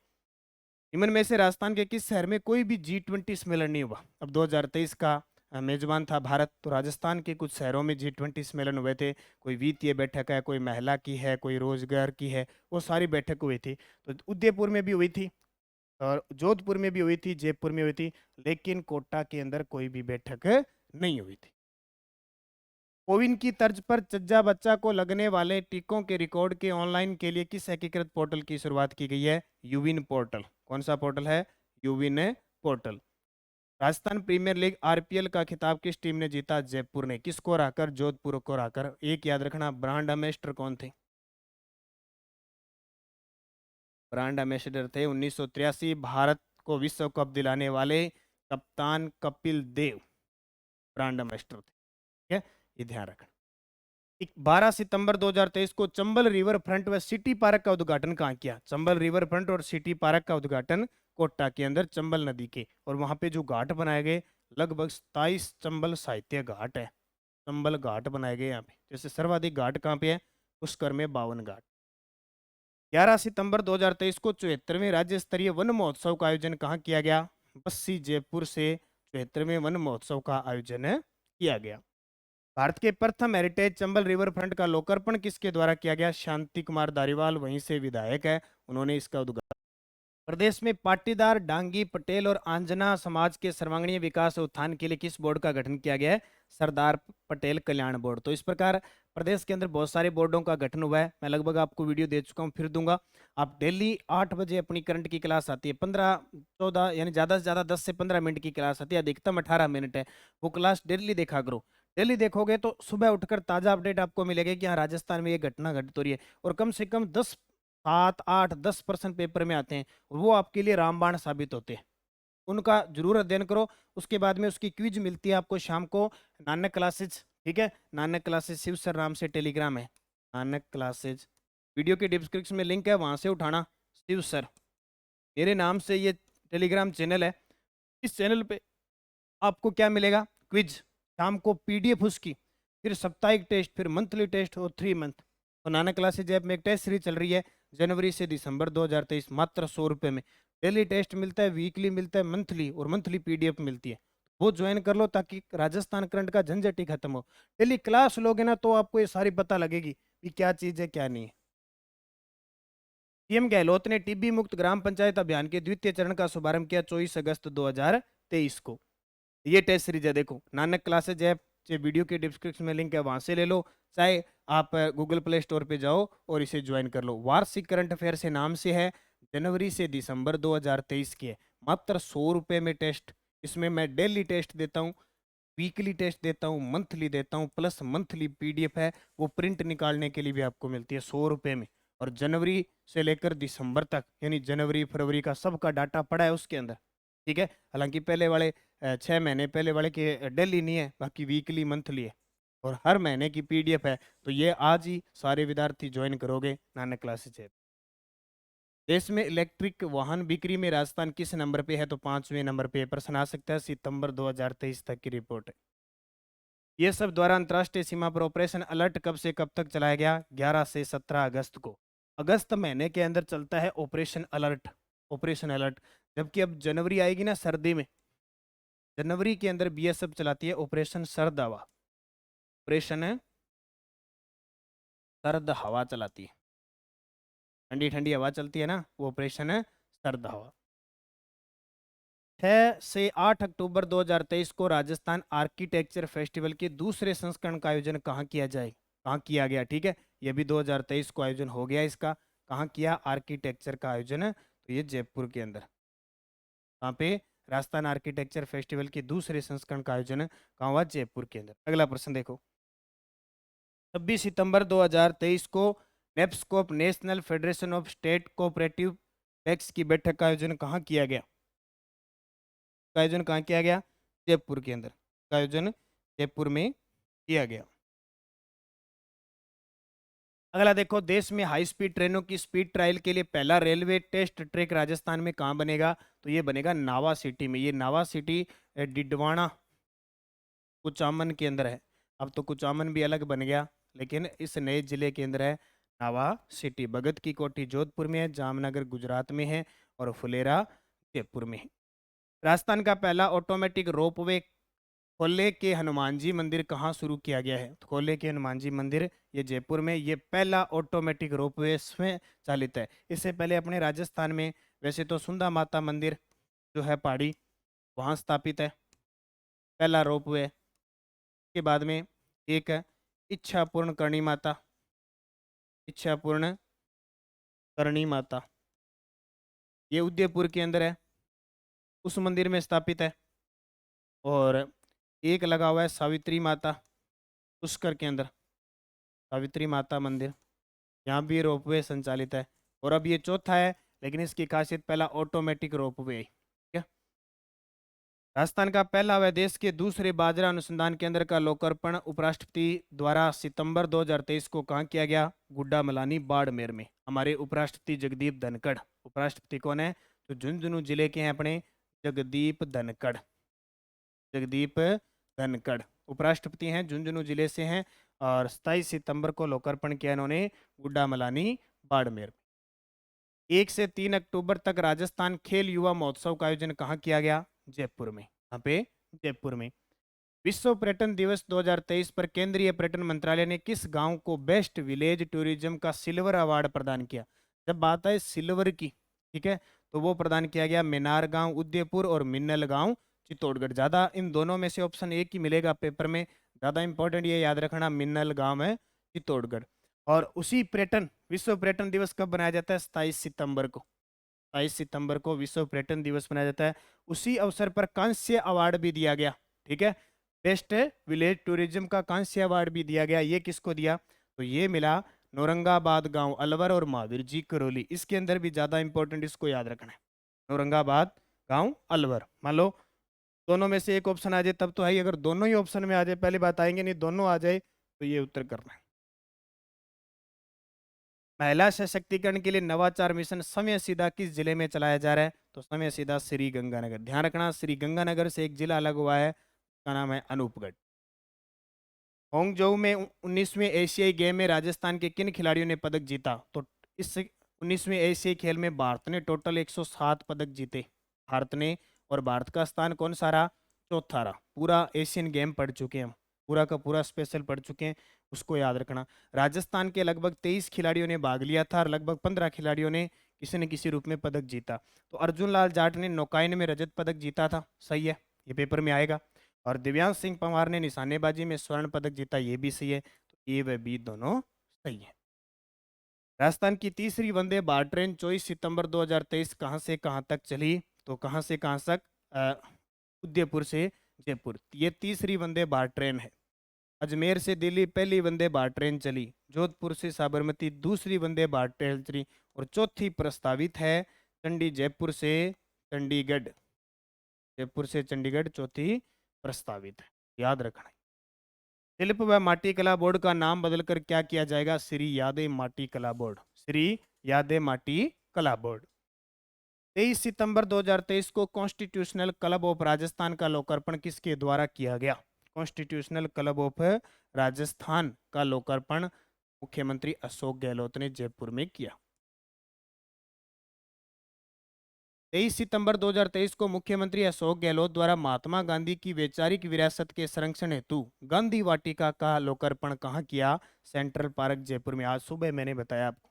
निम्न में से राजस्थान के किस शहर में कोई भी G20 सम्मेलन नहीं हुआ? अब 2023 का मेजबान था भारत, तो राजस्थान के कुछ शहरों में G20 सम्मेलन हुए थे। कोई वित्तीय बैठक है, कोई महिला की है, कोई रोजगार की है, वो सारी बैठक हुई थी। तो उदयपुर में भी हुई थी और जोधपुर में भी हुई थी, जयपुर में हुई थी, लेकिन कोटा के अंदर कोई भी बैठक नहीं हुई थी। कोविन की तर्ज पर चज्जा बच्चा को लगने वाले टीकों के रिकॉर्ड के ऑनलाइन के लिए किस एकीकृत पोर्टल की शुरुआत की गई है? U win portal. कौन सा पोर्टल है? U win portal. Rajasthan premier league RPL का खिताब किस टीम ने जीता? जयपुर ने। किसको हराकर? जोधपुर को हराकर। एक याद रखना, ब्रांड एम्बेसडर कौन थे? ब्रांड एम्बेसडर थे 1983 भारत को विश्व कप दिलाने वाले कप्तान कपिल देव, ब्रांड एम्बेसडर थे। ठीक है, ये ध्यान रखना। 12 सितंबर 2023 को चंबल रिवर फ्रंट व सिटी पार्क का उद्घाटन कहाँ किया? चंबल रिवर फ्रंट और सिटी पार्क का उद्घाटन कोटा के अंदर चंबल नदी के, और वहां पे जो घाट बनाए गए, लगभग 27 चंबल साहित्य घाट है। चंबल घाट बनाए गए यहाँ पे। जैसे सर्वाधिक घाट कहाँ पे है? पुष्कर में 52 घाट। 11 सितंबर 2023 को 74वें राज्य स्तरीय वन महोत्सव का आयोजन कहाँ किया गया? बस्सी, जयपुर से 74वें वन महोत्सव का आयोजन किया गया। भारत के प्रथम हेरिटेज चंबल रिवर फ्रंट का लोकार्पण किसके द्वारा किया गया? शांति कुमार धारीवाल, वहीं से विधायक है, उन्होंने इसका उद्घाटन। प्रदेश में पाटीदार, डांगी, पटेल और आंजना समाज के सर्वांगीण विकास और उत्थान के लिए किस बोर्ड का गठन किया गया है? सरदार पटेल कल्याण बोर्ड। तो इस प्रकार प्रदेश के अंदर बहुत सारे बोर्डों का गठन हुआ है। मैं लगभग आपको वीडियो दे चुका हूँ, फिर दूंगा। आप डेली 8 बजे अपनी करंट की क्लास आती है, 15-14 यानी ज़्यादा से ज़्यादा 10 से 15 मिनट की क्लास आती है, अधिकतम 18 मिनट है। वो क्लास डेली देखा करो। डेली देखोगे तो सुबह उठकर ताज़ा अपडेट आपको मिलेगा कि हाँ राजस्थान में ये घटना घटित हो रही है। और कम से कम 7, 8, 10% पेपर में आते हैं, वो आपके लिए रामबाण साबित होते हैं। उनका जरूर अध्ययन करो। उसके बाद में उसकी क्विज मिलती है आपको शाम को, नानक क्लासेज। ठीक है, नानक क्लासेज शिव सर नाम से टेलीग्राम है, नानक क्लासेज। वीडियो के डिस्क्रिप्शन में लिंक है, वहां से उठाना। शिव सर मेरे नाम से ये टेलीग्राम चैनल है। इस चैनल पे आपको क्या मिलेगा? क्विज, शाम को पीडीएफ उसकी, फिर साप्ताहिक टेस्ट, फिर मंथली टेस्ट और 3 मंथ। तो नानक क्लासेज ऐप में एक टेस्ट सीरीज चल रही है जनवरी से दिसंबर 2023, मात्र 100 रुपये में। डेली टेस्ट मिलता है, वीकली मिलता है, मंथली, और मंथली पीडीएफ मिलती है। वो ज्वाइन कर लो ताकि राजस्थान करंट का झंझट ही खत्म हो। डेली क्लास लोगे ना तो आपको ये सारी पता लगेगी कि क्या चीज़ है क्या नहीं है। सीएम गहलोत ने टीबी मुक्त ग्राम पंचायत अभियान के द्वितीय चरण का शुभारंभ किया 24 अगस्त 2023 को। ये टेस्ट सीरीज है, देखो नानक क्लासेज ऐप, वीडियो के डिस्क्रिप्शन में लिंक है, वहां से ले लो, चाहे आप गूगल प्ले स्टोर पे जाओ और इसे ज्वाइन कर लो। वार्षिक करंट अफेयर से नाम से है, जनवरी से दिसंबर 2023 की है, मात्र 100 रुपये में टेस्ट। इसमें मैं डेली टेस्ट देता हूँ, वीकली टेस्ट देता हूँ, मंथली देता हूँ, प्लस मंथली पीडीएफ है वो प्रिंट निकालने के लिए भी आपको मिलती है 100 रुपये में। और जनवरी से लेकर दिसंबर तक यानी जनवरी फरवरी का सबका डाटा पड़ा है उसके अंदर, ठीक है। हालांकि पहले वाले 6 महीने पहले वाले के डेली नहीं है, बाकी वीकली मंथली है और हर महीने की पीडीएफ है। तो ये आज ही सारे विद्यार्थी ज्वाइन करोगे नानक क्लासेज है। देश में इलेक्ट्रिक वाहन बिक्री में राजस्थान किस नंबर पे है? तो 5वें नंबर पे। प्रश्न आ सकता है सितंबर 2023 तक की रिपोर्ट है। ये सब द्वारा अंतर्राष्ट्रीय सीमा पर ऑपरेशन अलर्ट कब से कब तक चलाया गया? 11 से 17 अगस्त को। अगस्त महीने के अंदर चलता है ऑपरेशन अलर्ट, ऑपरेशन अलर्ट। जबकि अब जनवरी आएगी ना सर्दी में, जनवरी के अंदर बीएसएफ चलाती है ऑपरेशन सर्द हवा, ऑपरेशन सर्द हवा चलाती है। ठंडी ठंडी हवा चलती है ना, वो ऑपरेशन है सर्द हवा। 6 से 8 अक्टूबर 2023 को राजस्थान आर्किटेक्चर फेस्टिवल के दूसरे संस्करण का आयोजन कहाँ किया जाए? कहाँ किया गया? ठीक है, ये भी 2023 को आयोजन हो गया इसका। कहाँ किया आर्किटेक्चर का आयोजन? तो ये जयपुर के अंदर। कहाँ पे? राजस्थान आर्किटेक्चर फेस्टिवल के दूसरे संस्करण का आयोजन कहाँ हुआ? जयपुर के अंदर। अगला प्रश्न देखो, 26 सितंबर 2023 को नेप्सकोप national federation of state cooperative banks की बैठक का आयोजन कहाँ किया गया? का आयोजन कहाँ किया गया? जयपुर के अंदर। का आयोजन जयपुर में किया गया। अगला देखो, देश में हाई स्पीड ट्रेनों की स्पीड ट्रायल के लिए पहला रेलवे टेस्ट ट्रैक राजस्थान में कहाँ बनेगा? तो ये बनेगा नावा सिटी में। ये नावा सिटी डिडवाना कुचामन के अंदर है। अब तो कुचामन भी अलग बन गया, लेकिन इस नए जिले के अंदर है नावा सिटी। भगत की कोठी जोधपुर में है, जामनगर गुजरात में है और फुलेरा जयपुर में है। राजस्थान का पहला ऑटोमेटिक रोपवे खोले के हनुमान जी मंदिर कहाँ शुरू किया गया है? तो खोले के हनुमान जी मंदिर ये जयपुर में। ये पहला ऑटोमेटिक रोपवे स्वयं चालित है। इससे पहले अपने राजस्थान में वैसे तो सुंदा माता मंदिर जो है पहाड़ी, वहाँ स्थापित है पहला रोपवे। के बाद में एक है इच्छापूर्ण करणी माता, इच्छापूर्ण करणी माता, ये उदयपुर के अंदर है, उस मंदिर में स्थापित है। और एक लगा हुआ है सावित्री माता पुष्कर के अंदर, सावित्री माता मंदिर, यहाँ भी रोपवे संचालित है। और अब ये चौथा है, लेकिन इसकी खासियत पहला ऑटोमेटिक रोपवे है। ठीक है। राजस्थान का पहला व देश के दूसरे बाजरा अनुसंधान केंद्र का लोकार्पण उपराष्ट्रपति द्वारा सितंबर 2023 को कहाँ किया गया? गुड्डा मलानी बाड़मेर में। हमारे उपराष्ट्रपति जगदीप धनखड़, उपराष्ट्रपति कौन है? तो झुंझुनू जिले के हैं अपने जगदीप धनखड़, जगदीप धनखड़ उपराष्ट्रपति हैं, झुंझुनू जिले से हैं। और 27 सितंबर को लोकार्पण किया इन्होंने गुड्डा मलानी बाड़मेर। 1 से 3 अक्टूबर तक राजस्थान खेल युवा महोत्सव का आयोजन कहाँ किया गया? जयपुर में। यहाँ पे जयपुर में। विश्व पर्यटन दिवस 2023 पर केंद्रीय पर्यटन मंत्रालय ने किस गांव को बेस्ट विलेज टूरिज्म का सिल्वर अवार्ड प्रदान किया? जब बात है सिल्वर की, ठीक है, तो वो प्रदान किया गया मेनार गांव उदयपुर और मिन्नल गांव चित्तौड़गढ़। ज़्यादा इन दोनों में से ऑप्शन एक ही मिलेगा पेपर में। ज़्यादा इंपॉर्टेंट ये याद रखना, मिन्नल गांव है चित्तौड़गढ़। और उसी पर्यटन विश्व पर्यटन दिवस कब बनाया जाता है? 27 सितंबर को। 27 सितंबर को विश्व पर्यटन दिवस मनाया जाता है। उसी अवसर पर कांस्य अवार्ड भी दिया गया। ठीक है, बेस्ट विलेज टूरिज्म का कांस्य अवार्ड भी दिया गया। ये किसको दिया? तो ये मिला नौरंगाबाद गांव अलवर और महावीर जी करौली। इसके अंदर भी ज़्यादा इंपॉर्टेंट, इसको याद रखना है, नौरंगाबाद गांव अलवर। मान लो दोनों में से एक ऑप्शन आ जाए तब तो है ही, अगर दोनों ही ऑप्शन में आ जाए, पहली बात आएंगे नहीं, दोनों आ जाए तो ये उत्तर करना है। महिला सशक्तिकरण के लिए नवाचार मिशन समय सीधा किस जिले में चलाया जा रहा है? तो समय सीधा श्री गंगानगर। ध्यान रखना, श्री गंगानगर से एक जिला अलग हुआ है, उसका नाम है अनूपगढ़। होंगजोऊ में 19वें एशियाई गेम में राजस्थान के किन खिलाड़ियों ने पदक जीता? तो इस 19वें एशियाई खेल में भारत ने टोटल 107 पदक जीते, भारत ने। और भारत का स्थान कौन सा रहा? चौथा रहा। पूरा एशियन गेम पढ़ चुके हैं हम, पूरा का पूरा स्पेशल पढ़ चुके हैं, उसको याद रखना। राजस्थान के लगभग 23 खिलाड़ियों ने भाग लिया था और लगभग 15 खिलाड़ियों ने किसी न किसी रूप में पदक जीता। तो अर्जुन लाल जाट ने नौकायन में रजत पदक जीता था, सही है, ये पेपर में आएगा। और दिव्यांश सिंह पंवार ने निशानेबाजी में स्वर्ण पदक जीता, ये भी सही है। तो ए व बी दोनों सही है। राजस्थान की तीसरी वंदे भारत ट्रेन 24 सितंबर 2023 कहाँ से कहाँ तक चली? तो कहाँ से कहाँ तक? उदयपुर से जयपुर। ये तीसरी वंदे भारत ट्रेन है। अजमेर से दिल्ली पहली वंदे भारत ट्रेन चली। जोधपुर से साबरमती दूसरी वंदे भारत ट्रेन चली। और चौथी प्रस्तावित है जयपुर से चंडीगढ़। जयपुर से चंडीगढ़ चौथी प्रस्तावित है, याद रखना। शिल्प व माटी कला बोर्ड का नाम बदलकर क्या किया जाएगा? श्री यादे माटी कला बोर्ड। श्री यादे माटी कला बोर्ड। 23 सितंबर 2023 को कॉन्स्टिट्यूशनल क्लब ऑफ राजस्थान का लोकार्पण किसके द्वारा किया गया? कॉन्स्टिट्यूशनल क्लब ऑफ राजस्थान का लोकार्पण मुख्यमंत्री अशोक गहलोत ने जयपुर में किया। 23 सितंबर 2023 को मुख्यमंत्री अशोक गहलोत द्वारा महात्मा गांधी की वैचारिक विरासत के संरक्षण हेतु गांधी वाटिका का लोकार्पण कहाँ किया? सेंट्रल पार्क जयपुर में। आज सुबह मैंने बताया आपको,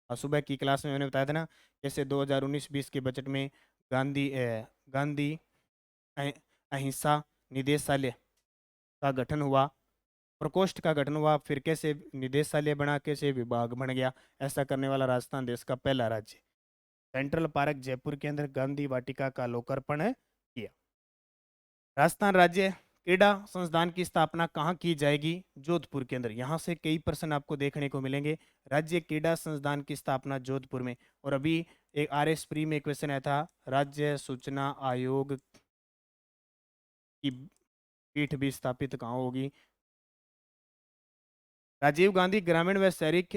आज सुबह की क्लास में मैंने बताया था ना, जैसे 2019-20 के बजट में गांधी अहिंसा निदेशालय का गठन हुआ, प्रकोष्ठ का गठन हुआ, फिर कैसे निदेशालय बना, कैसे विभाग बन गया। ऐसा करने वाला राजस्थान देश का पहला राज्य। सेंट्रल पार्क जयपुर के अंदर गांधी वाटिका का लोकार्पण किया। राजस्थान राज्य क्रीड़ा संस्थान की स्थापना कहाँ की जाएगी? जोधपुर के अंदर। यहाँ से कई प्रश्न आपको देखने को मिलेंगे। राज्य क्रीड़ा संस्थान की स्थापना जोधपुर में। और अभी एक RS प्री में क्वेश्चन आया था, राज्य सूचना आयोग की पीठ भी स्थापित कहाँ होगी? राजीव गांधी ग्रामीण व शहरी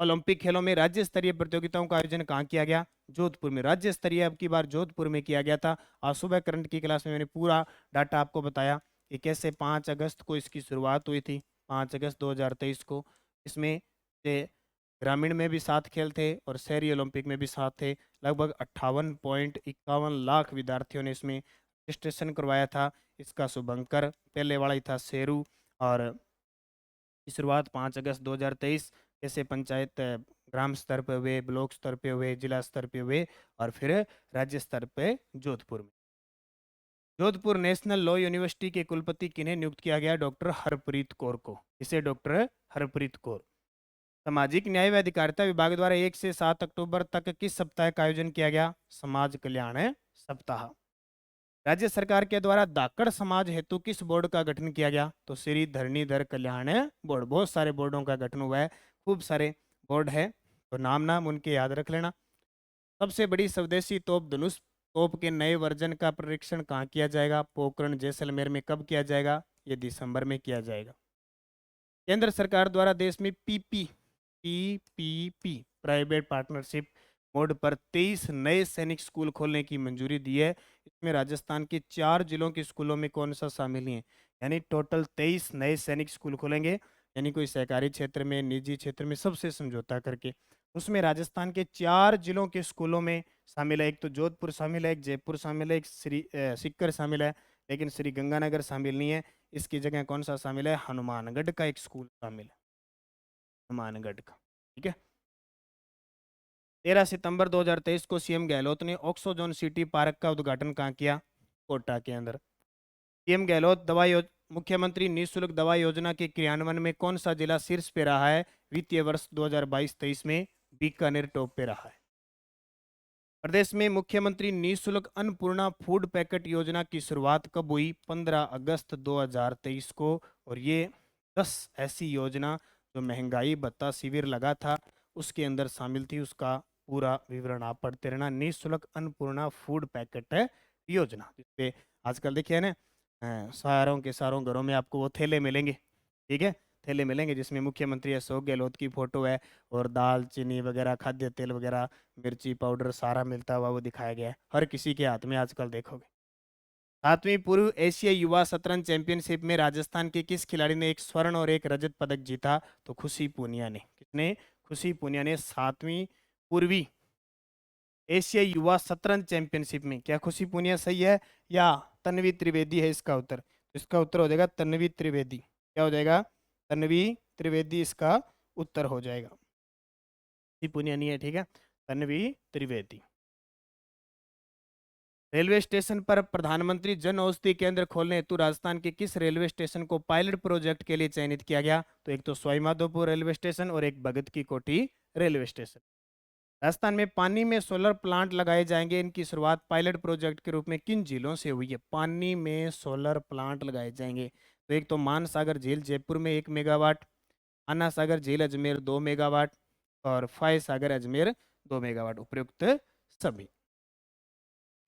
ओलंपिक खेलों में राज्य स्तरीय प्रतियोगिताओं का आयोजन कहाँ किया गया? जोधपुर में। राज्य स्तरीय अब की बार जोधपुर में किया गया था। आज सुबह करंट की क्लास में मैंने पूरा डाटा आपको बताया कि कैसे 5 अगस्त को इसकी शुरुआत हुई थी, 5 अगस्त 2023 को। इसमें से ग्रामीण में भी 7 खेल थे और शहरी ओलंपिक में भी 7 थे। लगभग 58.51 लाख विद्यार्थियों ने इसमें रजिस्ट्रेशन करवाया था। इसका शुभंकर पहले वाला ही था शेरू। और की शुरुआत 5 अगस्त 2023 जैसे पंचायत ग्राम स्तर पे हुए, ब्लॉक स्तर पे हुए, जिला स्तर पे हुए और फिर राज्य स्तर पे जोधपुर में। जोधपुर नेशनल लॉ यूनिवर्सिटी के कुलपति किन्हें नियुक्त किया गया? डॉक्टर हरप्रीत कौर को। इसे डॉक्टर हरप्रीत कौर। सामाजिक न्याय व अधिकारिता विभाग द्वारा 1 से 7 अक्टूबर तक किस सप्ताह का आयोजन किया गया? समाज कल्याण सप्ताह। राज्य सरकार के द्वारा धाकड़ समाज हेतु किस बोर्ड का गठन किया गया? तो श्री धरणीधर कल्याण बोर्ड। बहुत सारे बोर्डों का गठन हुआ है, खूब सारे बोर्ड है, तो नाम उनके याद रख लेना। सबसे बड़ी स्वदेशी तोप धनुष तोप के नए वर्जन का परीक्षण कहाँ किया जाएगा? पोखरण जैसलमेर में। कब किया जाएगा? ये दिसंबर में किया जाएगा। केंद्र सरकार द्वारा देश में PPP प्राइवेट पार्टनरशिप मोड पर 23 नए सैनिक स्कूल खोलने की मंजूरी दी है। इसमें राजस्थान के 4 जिलों के स्कूलों में कौन सा शामिल नहीं है? यानी टोटल 23 नए सैनिक स्कूल खोलेंगे, यानी कोई सहकारी क्षेत्र में, निजी क्षेत्र में, सबसे समझौता करके। उसमें राजस्थान के 4 जिलों के स्कूलों में शामिल है। एक तो जोधपुर शामिल है, एक जयपुर शामिल है, एक सीकर शामिल है, लेकिन श्री गंगानगर शामिल नहीं है। इसकी जगह कौन सा शामिल है? हनुमानगढ़ का एक स्कूल शामिल है, हनुमानगढ़ का। ठीक है। 13 सितंबर 2023 को CM गहलोत ने ऑक्सोजोन सिटी पार्क का उद्घाटन कहाँ किया? कोटा के अंदर। CM गहलोत मुख्यमंत्री निःशुल्क दवा योजना के क्रियान्वयन में कौन सा जिला शीर्ष पे रहा है? वित्तीय वर्ष 2022-23 में बीकानेर टॉप पे रहा है। प्रदेश में मुख्यमंत्री निःशुल्क अन्नपूर्णा फूड पैकेट योजना की शुरुआत कब हुई? 15 अगस्त 2023 को। और ये 10 ऐसी योजना जो महंगाई भत्ता शिविर लगा था उसके अंदर शामिल थी। उसका पूरा विवरण आप पढ़ते रहना। निःशुल्क अन्नपूर्णा फूड पैकेट है योजना, जिसपे आजकल देखिए ना, सारों के सारों घरों में आपको वो थैले मिलेंगे। ठीक है, थैले मिलेंगे जिसमें मुख्यमंत्री अशोक गहलोत की फोटो है और दाल चीनी वगैरह, खाद्य तेल वगैरह, मिर्ची पाउडर सारा मिलता हुआ वो दिखाया गया है। हर किसी के हाथ में आजकल देखोगे। 7वीं पूर्व एशियाई युवा शतरंज चैंपियनशिप में राजस्थान के किस खिलाड़ी ने एक स्वर्ण और एक रजत पदक जीता? तो खुशी पूनिया ने। किसने? खुशी पूनिया ने 7वीं पूर्वी एशियाई युवा शतरंज चैंपियनशिप में। क्या खुशी पूनिया सही है या तन्वी त्रिवेदी है इसका उत्तर? इसका उत्तर हो जाएगा तन्वी त्रिवेदी। क्या हो जाएगा? तन्वी त्रिवेदी इसका उत्तर हो जाएगा। खुशी पूनिया नहीं है, ठीक है, तन्वी त्रिवेदी। रेलवे स्टेशन पर प्रधानमंत्री जन औषधि केंद्र खोलने हेतु राजस्थान के किस रेलवे स्टेशन को पायलट प्रोजेक्ट के लिए चयनित किया गया? तो एक तो सवाई माधोपुर रेलवे स्टेशन और एक भगत की कोठी रेलवे स्टेशन। राजस्थान में पानी में सोलर प्लांट लगाए जाएंगे, इनकी शुरुआत पायलट प्रोजेक्ट के रूप में किन झीलों से हुई है? पानी में सोलर प्लांट लगाए जाएंगे तो एक तो मानसागर झील जयपुर में 1 मेगावाट, अन्ना सागर झील अजमेर 2 मेगावाट और फाय सागर अजमेर 2 मेगावाट, उपयुक्त सभी।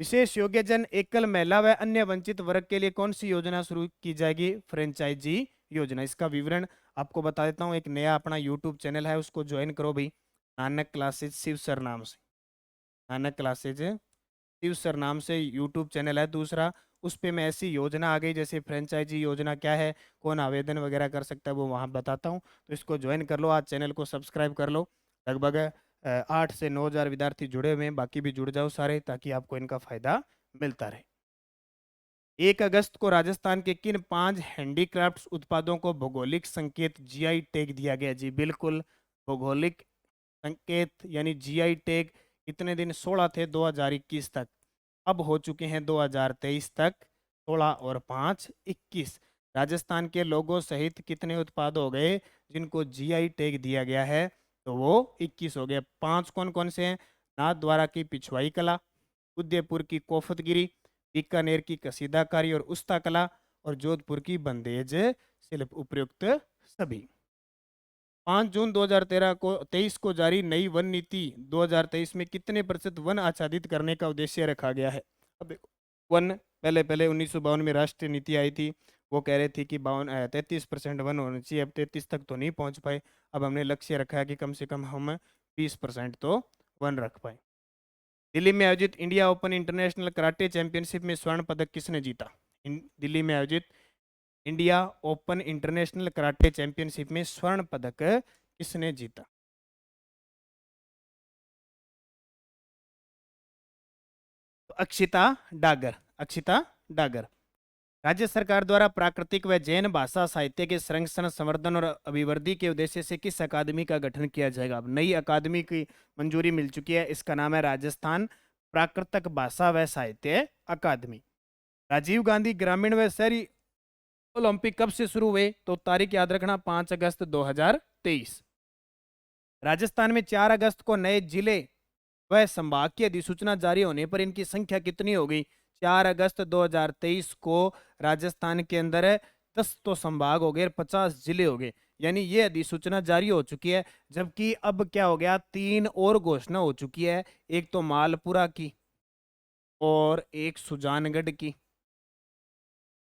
विशेष योग्यजन एकल महिला व अन्य वंचित वर्ग के लिए कौन सी योजना शुरू की जाएगी? फ्रेंचाइजी योजना। इसका विवरण आपको बता देता हूँ। एक नया अपना यूट्यूब चैनल है, उसको ज्वाइन करो भाई, नानक क्लासेज शिव सर नाम से। नानक क्लासेज शिव सर नाम से यूट्यूब चैनल है दूसरा। उस पे मैं ऐसी योजना आ गई, जैसे फ्रेंचाइजी योजना क्या है, कौन आवेदन वगैरह कर सकता है, वो वहाँ बताता हूँ। तो इसको ज्वाइन कर लो, आज चैनल को सब्सक्राइब कर लो। लगभग 8 से 9 हज़ार विद्यार्थी जुड़े हुए हैं, बाकी भी जुड़ जाओ सारे, ताकि आपको इनका फायदा मिलता रहे। 1 अगस्त को राजस्थान के किन 5 हैंडीक्राफ्ट्स उत्पादों को भौगोलिक संकेत जीआई टैग दिया गया? जी बिल्कुल, भौगोलिक संकेत यानी जीआई टैग कितने दिन? 16 थे 2021 तक, अब हो चुके हैं 2023 तक, 16 और 5 21। राजस्थान के लोगों सहित कितने उत्पाद हो गए जिनको जीआई टैग दिया गया है? तो वो 21 हो गए। 5 कौन कौन से हैं? नाथ द्वारा की पिछवाई कला, उदयपुर की कोफतगिरी, बीकानेर की कसीदाकारी और उस्ता कला, और जोधपुर की बंदेज शिल्प, उपयुक्त सभी। 5 जून 2013 को 23 को जारी नई वन नीति 2023 में कितने प्रतिशत वन आच्छादित करने का उद्देश्य रखा गया है? अब देखो, वन पहले पहले 1952 में राष्ट्रीय नीति आई थी, वो कह रहे थे कि 33% वन होने चाहिए, अब 33 तक तो नहीं पहुंच पाए। अब हमने लक्ष्य रखा है कि कम से कम हम 20% तो वन रख पाए। दिल्ली में आयोजित India open international karate championship में स्वर्ण पदक किसने जीता? दिल्ली में आयोजित India open international karate championship में स्वर्ण पदक किसने जीता? तो अक्षिता डागर, अक्षिता डागर। राज्य सरकार द्वारा प्राकृतिक व जैन भाषा साहित्य के संरक्षण, संवर्धन और अभिवृद्धि के उद्देश्य से किस अकादमी का गठन किया जाएगा? अब नई अकादमी की मंजूरी मिल चुकी है, इसका नाम है राजस्थान प्राकृतिक भाषा व साहित्य अकादमी। राजीव गांधी ग्रामीण व शहरी ओलंपिक कब से शुरू हुए? तो तारीख याद रखना, 5 अगस्त 2023। राजस्थान में 4 अगस्त को नए जिले व संभाग की अधिसूचना जारी होने पर इनकी संख्या कितनी हो गई? 4 अगस्त 2023 को राजस्थान के अंदर 10 तो संभाग हो गए, 50 जिले हो गए, यानी ये अधिसूचना जारी हो चुकी है। जबकि अब क्या हो गया, 3 और घोषणा हो चुकी है, एक तो मालपुरा की और एक सुजानगढ़ की।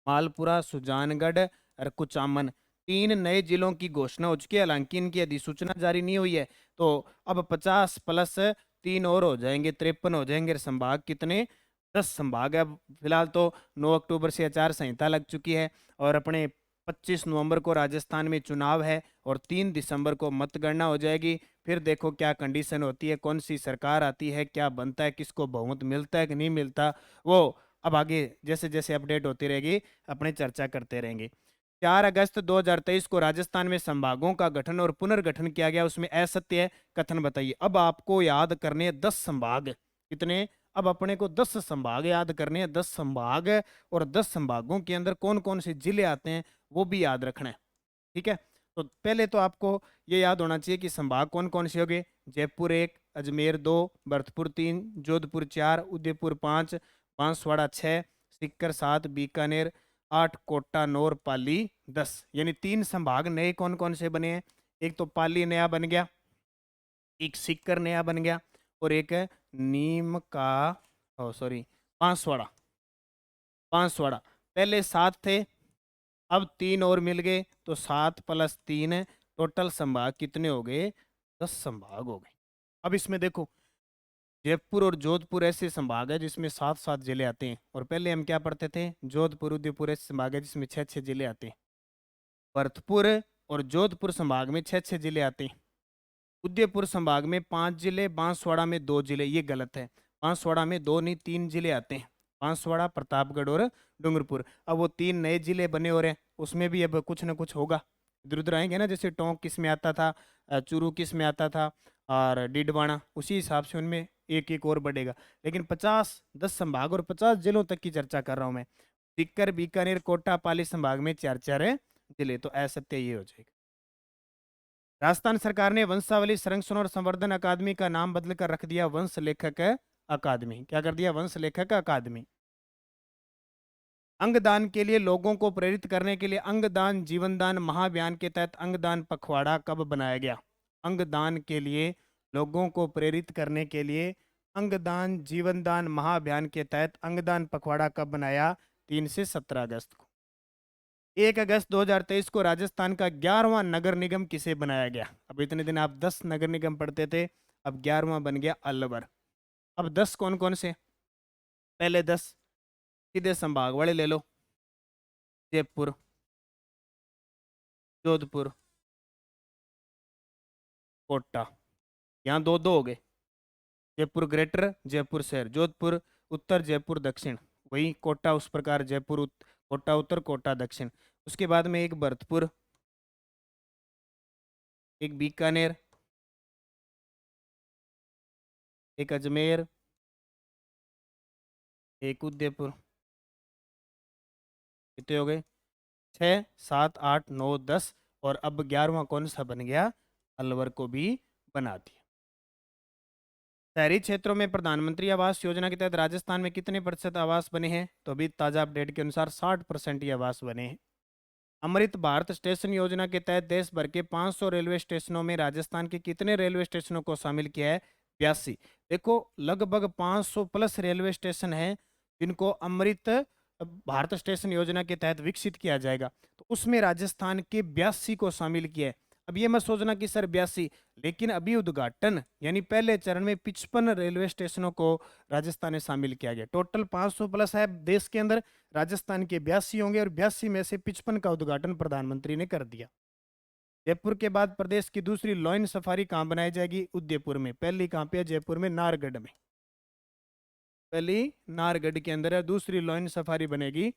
मालपुरा, सुजानगढ़ और कुचामन, 3 नए जिलों की घोषणा हो चुकी है, हालांकि इनकी अधिसूचना जारी नहीं हुई है। तो अब 50 प्लस 3 और हो जाएंगे, 53 हो जाएंगे। संभाग कितने? 10 संभाग है। फिलहाल तो 9 अक्टूबर से आचार संहिता लग चुकी है और अपने 25 नवंबर को राजस्थान में चुनाव है और 3 दिसंबर को मतगणना हो जाएगी। फिर देखो क्या कंडीशन होती है, कौन सी सरकार आती है, क्या बनता है, किसको बहुमत मिलता है कि नहीं मिलता, वो अब आगे जैसे जैसे अपडेट होती रहेगी अपने चर्चा करते रहेंगे। 4 अगस्त 2023 को राजस्थान में संभागों का गठन और पुनर्गठन किया गया, उसमें असत्य है कथन बताइए। अब आपको याद करने हैं 10 संभाग। कितने? अब अपने को 10 संभाग याद करने हैं, 10 संभाग, और 10 संभागों के अंदर कौन कौन से जिले आते हैं वो भी याद रखना है। ठीक है, तो पहले तो आपको ये याद होना चाहिए कि संभाग कौन कौन से हो गए। जयपुर 1, अजमेर 2, भरतपुर 3, जोधपुर 4, उदयपुर 5, बांसवाड़ा 6, सीकर 7, बीकानेर 8, कोटा 9 और पाली 10, यानी 3 संभाग नए कौन कौन से बने हैं? एक तो पाली नया बन गया, एक सीकर नया बन गया, और एक है नीम का, ओ सॉरी, बांसवाड़ा। बांसवाड़ा पहले 7 थे, अब 3 और मिल गए, तो 7 प्लस 3 टोटल संभाग कितने हो गए? 10 संभाग हो गए। अब इसमें देखो, जयपुर और जोधपुर ऐसे संभाग है जिसमें 7 7 जिले आते हैं, और पहले हम क्या पढ़ते थे, जोधपुर उदयपुर ऐसे संभाग है जिसमें 6 6 जिले आते हैं। भरतपुर और जोधपुर संभाग में 6 6 जिले आते हैं। उदयपुर संभाग में 5 जिले, बांसवाड़ा में 2 जिले, ये गलत है। बांसवाड़ा में 2 नहीं 3 जिले आते हैं, बांसवाड़ा, प्रतापगढ़ और डूंगरपुर। अब वो 3 नए जिले बने हो रहे हैं, उसमें भी अब कुछ ना कुछ होगा, इधर उधर आएंगे ना, जैसे टोंक किस में आता था, चूरू किस में आता था, और डीडवाना, उसी हिसाब से उनमें एक एक और बढ़ेगा। लेकिन 10 संभाग और 50 जिलों तक की चर्चा कर रहा हूँ मैं। सीकर, बीकानेर, कोटा, पाली संभाग में 4 4 जिले, तो असत्य ये हो जाएगा। राजस्थान सरकार ने वंशावली संरक्षण और संवर्धन अकादमी का नाम बदलकर रख दिया वंश लेखक अकादमी। क्या कर दिया? वंश लेखक अकादमी। अंगदान के लिए लोगों को प्रेरित करने के लिए अंगदान जीवनदान महाअभियान के तहत अंगदान पखवाड़ा कब बनाया गया? अंगदान के लिए लोगों को प्रेरित करने के लिए अंगदान जीवनदान महाअभियान के तहत अंगदान पखवाड़ा कब बनाया? 3 से 17 अगस्त को। 1 अगस्त 2023 को राजस्थान का 11वां नगर निगम किसे बनाया गया? अब इतने दिन आप 10 नगर निगम पढ़ते थे, अब 11वां बन गया अलवर। अब 10 कौन कौन से? पहले 10 सीधे संभाग वाले ले लो। जयपुर, जोधपुर, कोटा, यहाँ दो दो हो गए। जयपुर ग्रेटर, जयपुर शहर, जोधपुर उत्तर, जयपुर दक्षिण, वही कोटा उस प्रकार जयपुर कोटा उत्तर, कोटा दक्षिण। उसके बाद में एक भरतपुर, एक बीकानेर, एक अजमेर, एक उदयपुर। कितने हो गए? 6, 7, 8, 9, 10 और अब 11वां कौन सा बन गया? अलवर को भी बना दिया। शहरी क्षेत्रों में प्रधानमंत्री आवास योजना के तहत राजस्थान में कितने प्रतिशत आवास बने हैं? तो अभी ताज़ा अपडेट के अनुसार 60% ही आवास बने हैं। अमृत भारत स्टेशन योजना के तहत देश भर के 500 रेलवे स्टेशनों में राजस्थान के कितने रेलवे स्टेशनों को शामिल किया है? 82। देखो लगभग 500 प्लस रेलवे स्टेशन हैं जिनको अमृत भारत स्टेशन योजना के तहत विकसित किया जाएगा, तो उसमें राजस्थान के 82 को शामिल किया है। अब ये मत सोचना कि सर 82, लेकिन अभी उद्घाटन यानी पहले चरण में 55 रेलवे स्टेशनों को राजस्थान में शामिल किया गया। टोटल 500 प्लस है देश के अंदर, राजस्थान के 82 होंगे और 82 में से 55 का उद्घाटन प्रधानमंत्री ने कर दिया। जयपुर के बाद प्रदेश की दूसरी लॉयन सफारी कहाँ बनाई जाएगी? उदयपुर में। पहली कहाँ पे है? जयपुर में, नारगढ़ में। पहली नारगढ़ के अंदर है, दूसरी लॉयन सफारी बनेगी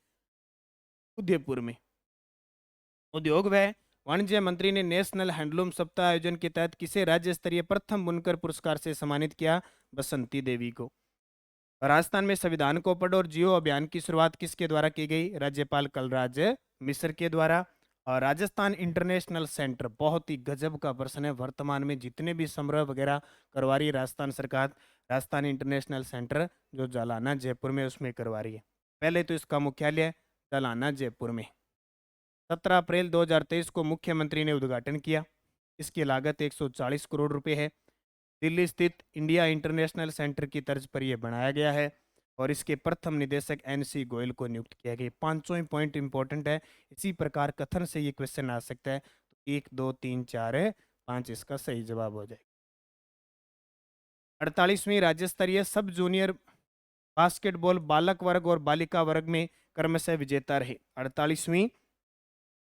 उदयपुर में। उद्योग व वाणिज्य मंत्री ने नेशनल हैंडलूम सप्ताह आयोजन के तहत किसे राज्य स्तरीय प्रथम बुनकर पुरस्कार से सम्मानित किया? बसंती देवी को। राजस्थान में संविधान को पढ़ो और जियो अभियान की शुरुआत किसके द्वारा की गई? राज्यपाल कलराज मिश्र के द्वारा। और राजस्थान इंटरनेशनल सेंटर, बहुत ही गजब का प्रश्न है। वर्तमान में जितने भी समारोह वगैरह करवा रही है राजस्थान सरकार, राजस्थान इंटरनेशनल सेंटर जो जालाना जयपुर में उसमें करवा रही है। पहले तो इसका मुख्यालय जालाना जयपुर में। 17 अप्रैल 2023 को मुख्यमंत्री ने उद्घाटन किया। इसकी लागत 140 करोड़ रुपए है। दिल्ली स्थित इंडिया इंटरनेशनल सेंटर की तर्ज पर यह बनाया गया है और इसके प्रथम निदेशक NC गोयल को नियुक्त किया गया। पांचों ही पॉइंट इंपॉर्टेंट है, इसी प्रकार कथन से ये क्वेश्चन आ सकता है। तो 1, 2, 3, 4, 5 इसका सही जवाब हो जाएगा। 48वीं राज्य स्तरीय सब जूनियर बास्केटबॉल बालक वर्ग और बालिका वर्ग में क्रमशः विजेता रहे। 48वीं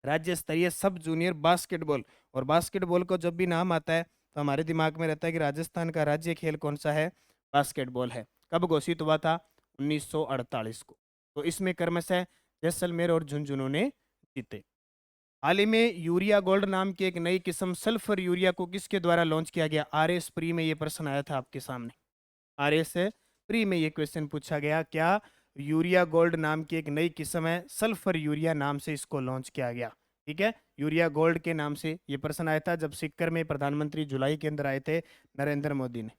राज्य स्तरीय सब जूनियर बास्केटबॉल, और बास्केटबॉल को जब भी नाम आता है तो हमारे दिमाग में रहता है कि राजस्थान का राज्य खेल कौन सा है? बास्केटबॉल है। कब घोषित हुआ था? 1948 को। तो इसमें क्रमशः जैसलमेर और झुंझुनू ने जीते। हाल ही में यूरिया गोल्ड नाम की एक नई किस्म सल्फर यूरिया को किसके द्वारा लॉन्च किया गया? RS प्री में ये प्रश्न आया था आपके सामने। RS प्री में ये क्वेश्चन पूछा गया, क्या यूरिया गोल्ड नाम की एक नई किस्म है, सल्फर यूरिया नाम से इसको लॉन्च किया गया। ठीक है, यूरिया गोल्ड के नाम से ये प्रश्न आया था जब सिक्कर में प्रधानमंत्री जुलाई के अंदर आए थे नरेंद्र मोदी ने।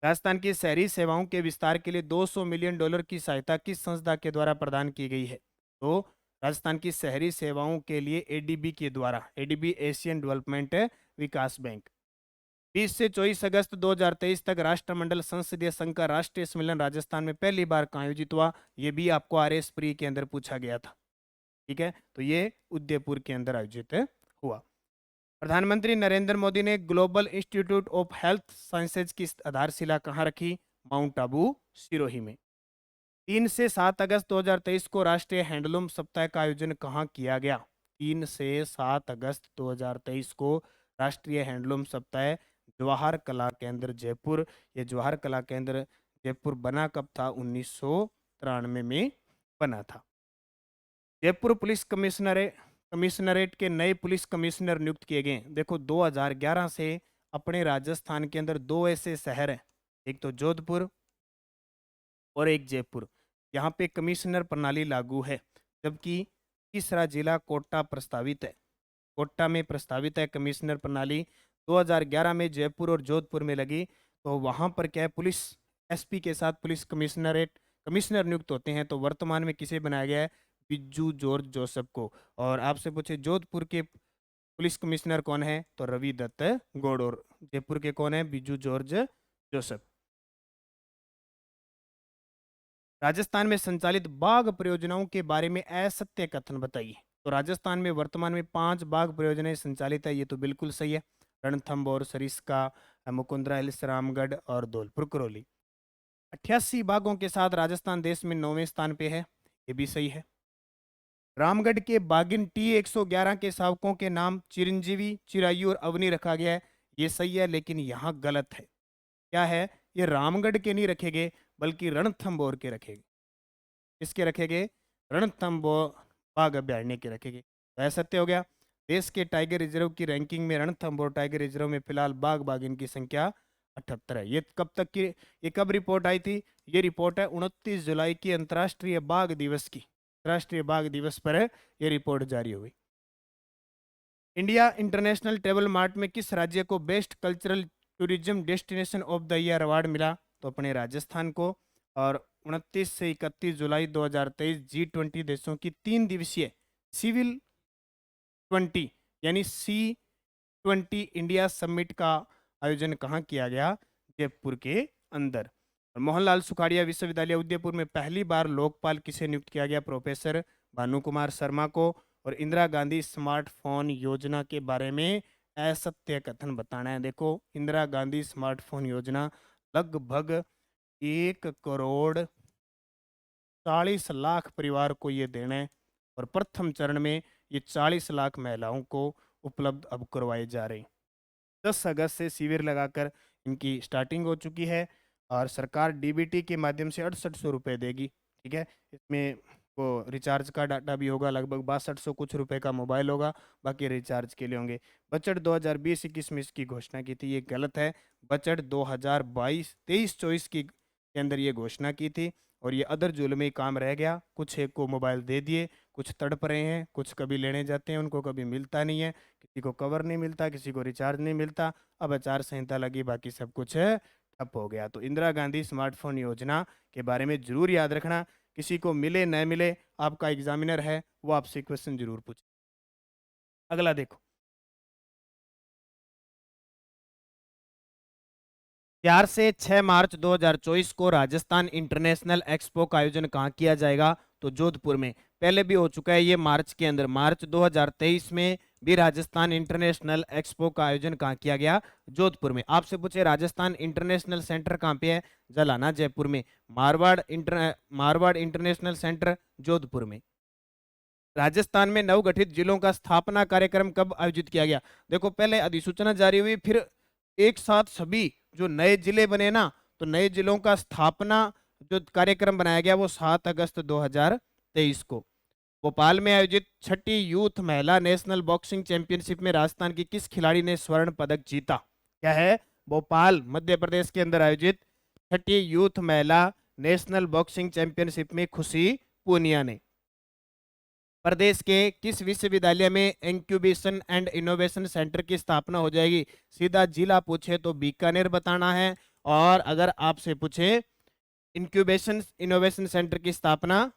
राजस्थान की शहरी सेवाओं के विस्तार के लिए $200 मिलियन की सहायता किस संस्था के द्वारा प्रदान की गई है? तो राजस्थान की शहरी सेवाओं के लिए ADB के द्वारा, ADB एशियन डेवलपमेंट विकास बैंक। 20 से 24 अगस्त 2023 तक राष्ट्रमंडल संसदीय संघ का राष्ट्रीय सम्मेलन राजस्थान में पहली बार कहाँ आयोजित हुआ? ये भी आपको RS प्री के अंदर पूछा गया था। ठीक है, तो ये उदयपुर के अंदर आयोजित हुआ। प्रधानमंत्री नरेंद्र मोदी ने global institute of health sciences की आधारशिला कहाँ रखी? माउंट आबू सिरोही में। 3 से 7 अगस्त 2023 को राष्ट्रीय हैंडलूम सप्ताह का आयोजन कहाँ किया गया? 3 से 7 अगस्त 2023 को राष्ट्रीय हैंडलूम सप्ताह जवाहर कला केंद्र जयपुर। ये जवाहर कला केंद्र जयपुर बना कब था? 1993 में बना था। जयपुर पुलिस कमिश्नरेट के नए पुलिस कमिश्नर नियुक्त किए गए। देखो 2011 से अपने राजस्थान के अंदर दो ऐसे शहर हैं, एक तो जोधपुर और एक जयपुर, यहाँ पे कमिश्नर प्रणाली लागू है, जबकि तीसरा जिला कोटा प्रस्तावित है। कोटा में प्रस्तावित है कमिश्नर प्रणाली। 2011 में जयपुर और जोधपुर में लगी। तो वहां पर क्या है, पुलिस एसपी के साथ पुलिस कमिश्नर नियुक्त होते हैं। तो वर्तमान में किसे बनाया गया है, बिज्जू जॉर्ज जोसेफ को। और आपसे पूछे जोधपुर के पुलिस कमिश्नर कौन है, तो रवि दत्त गौड़। और जयपुर के कौन है, बिज्जू जॉर्ज जोसेफ। राजस्थान में संचालित बाघ परियोजनाओं के बारे में असत्य कथन बताइए। तो राजस्थान में वर्तमान में 5 बाघ परियोजनाएं संचालित है, ये तो बिल्कुल सही है। रणथंभौर, सरिस्का, मुकुंदरा हिल्स, रामगढ़ और धौलपुर करौली। 88 बाघों के साथ राजस्थान देश में 9वें स्थान पे है, ये भी सही है। रामगढ़ के बागिन T111 के शावकों के नाम चिरंजीवी, चिरायु और अवनी रखा गया है, ये सही है, लेकिन यहाँ गलत है। क्या है, ये रामगढ़ के नहीं रखे गए बल्कि रणथंभौर के रखे गए। किसके रखे गए, रणथंभौर बाघ अभ्यारण्य के रखे गए। तो ऐसा सत्य हो गया। देश के टाइगर रिजर्व की रैंकिंग में रणथंभौर टाइगर रिजर्व में फिलहाल बाघ बाघिन की संख्या 78 है। ये कब तक की, ये कब रिपोर्ट आई थी, ये रिपोर्ट है 29 जुलाई की अंतर्राष्ट्रीय बाघ दिवस की। अंतर्राष्ट्रीय बाघ दिवस पर ये रिपोर्ट जारी हुई। इंडिया इंटरनेशनल टेबल मार्ट में किस राज्य को best cultural tourism destination of the year award मिला, तो अपने राजस्थान को। और 29 से 31 जुलाई 2023 G20 देशों की 3 दिवसीय सिविल 20 यानी C20 इंडिया समिट का आयोजन कहाँ किया गया, जयपुर के अंदर। और मोहनलाल सुखाड़िया विश्वविद्यालय उदयपुर में पहली बार लोकपाल किसे नियुक्त किया गया, प्रोफेसर भानु कुमार शर्मा को। और इंदिरा गांधी स्मार्टफोन योजना के बारे में असत्य कथन बताना है। देखो, इंदिरा गांधी स्मार्टफोन योजना लगभग 1,40,00,000 परिवार को ये देना है। और प्रथम चरण में ये 40 लाख महिलाओं को उपलब्ध अब करवाए जा रहे हैं। 10 अगस्त से शिविर लगाकर इनकी स्टार्टिंग हो चुकी है। और सरकार डीबीटी के माध्यम से 6800 रुपये देगी। ठीक है, इसमें वो रिचार्ज का डाटा भी होगा, लगभग 6200 कुछ रुपए का मोबाइल होगा, बाकी रिचार्ज के लिए होंगे। बजट 2020-21 में इसकी घोषणा की थी, ये गलत है। बजट 2022-23-24 की के अंदर ये घोषणा की थी। और ये अदर जुल्मी काम रह गया। कुछ एक को मोबाइल दे दिए, कुछ तड़प रहे हैं, कुछ कभी लेने जाते हैं उनको कभी मिलता नहीं है, किसी को कवर नहीं मिलता, किसी को रिचार्ज नहीं मिलता। अब आचार संहिता लगी, बाकी सब कुछ ठप हो गया। तो इंदिरा गांधी स्मार्टफोन योजना के बारे में जरूर याद रखना। किसी को मिले न मिले, आपका एग्जामिनर है वो आपसे क्वेश्चन जरूर पूछे। अगला देखो, 4 से 6 मार्च 2024 को राजस्थान इंटरनेशनल एक्सपो का आयोजन कहाँ किया जाएगा, तो जोधपुर में। पहले भी हो चुका है ये मार्च के अंदर, मार्च 2023 में भी राजस्थान इंटरनेशनल एक्सपो का आयोजन कहाँ किया गया, जोधपुर में। आपसे पूछे राजस्थान इंटरनेशनल सेंटर कहाँ पे है, जलाना जयपुर में। मारवाड़ इंटरनेशनल सेंटर जोधपुर में। राजस्थान में नवगठित जिलों का स्थापना कार्यक्रम कब आयोजित किया गया, देखो पहले अधिसूचना जारी हुई, फिर एक साथ सभी जो नए जिले बने ना, तो नए जिलों का स्थापना जो कार्यक्रम बनाया गया वो 7 अगस्त 2023 को। भोपाल में आयोजित 6ठी यूथ महिला नेशनल बॉक्सिंग चैंपियनशिप में राजस्थान की किस खिलाड़ी ने स्वर्ण पदक जीता, क्या है, भोपाल मध्य प्रदेश के अंदर आयोजित 6ठी यूथ महिला नेशनल बॉक्सिंग चैंपियनशिप में खुशी पूनिया ने। प्रदेश के किस विश्वविद्यालय में इंक्यूबेशन एंड इनोवेशन सेंटर की स्थापना हो जाएगी, सीधा जिला पूछे तो बीकानेर बताना है। और अगर आपसे पूछे इंक्यूबेशन इनोवेशन सेंटर की स्थापना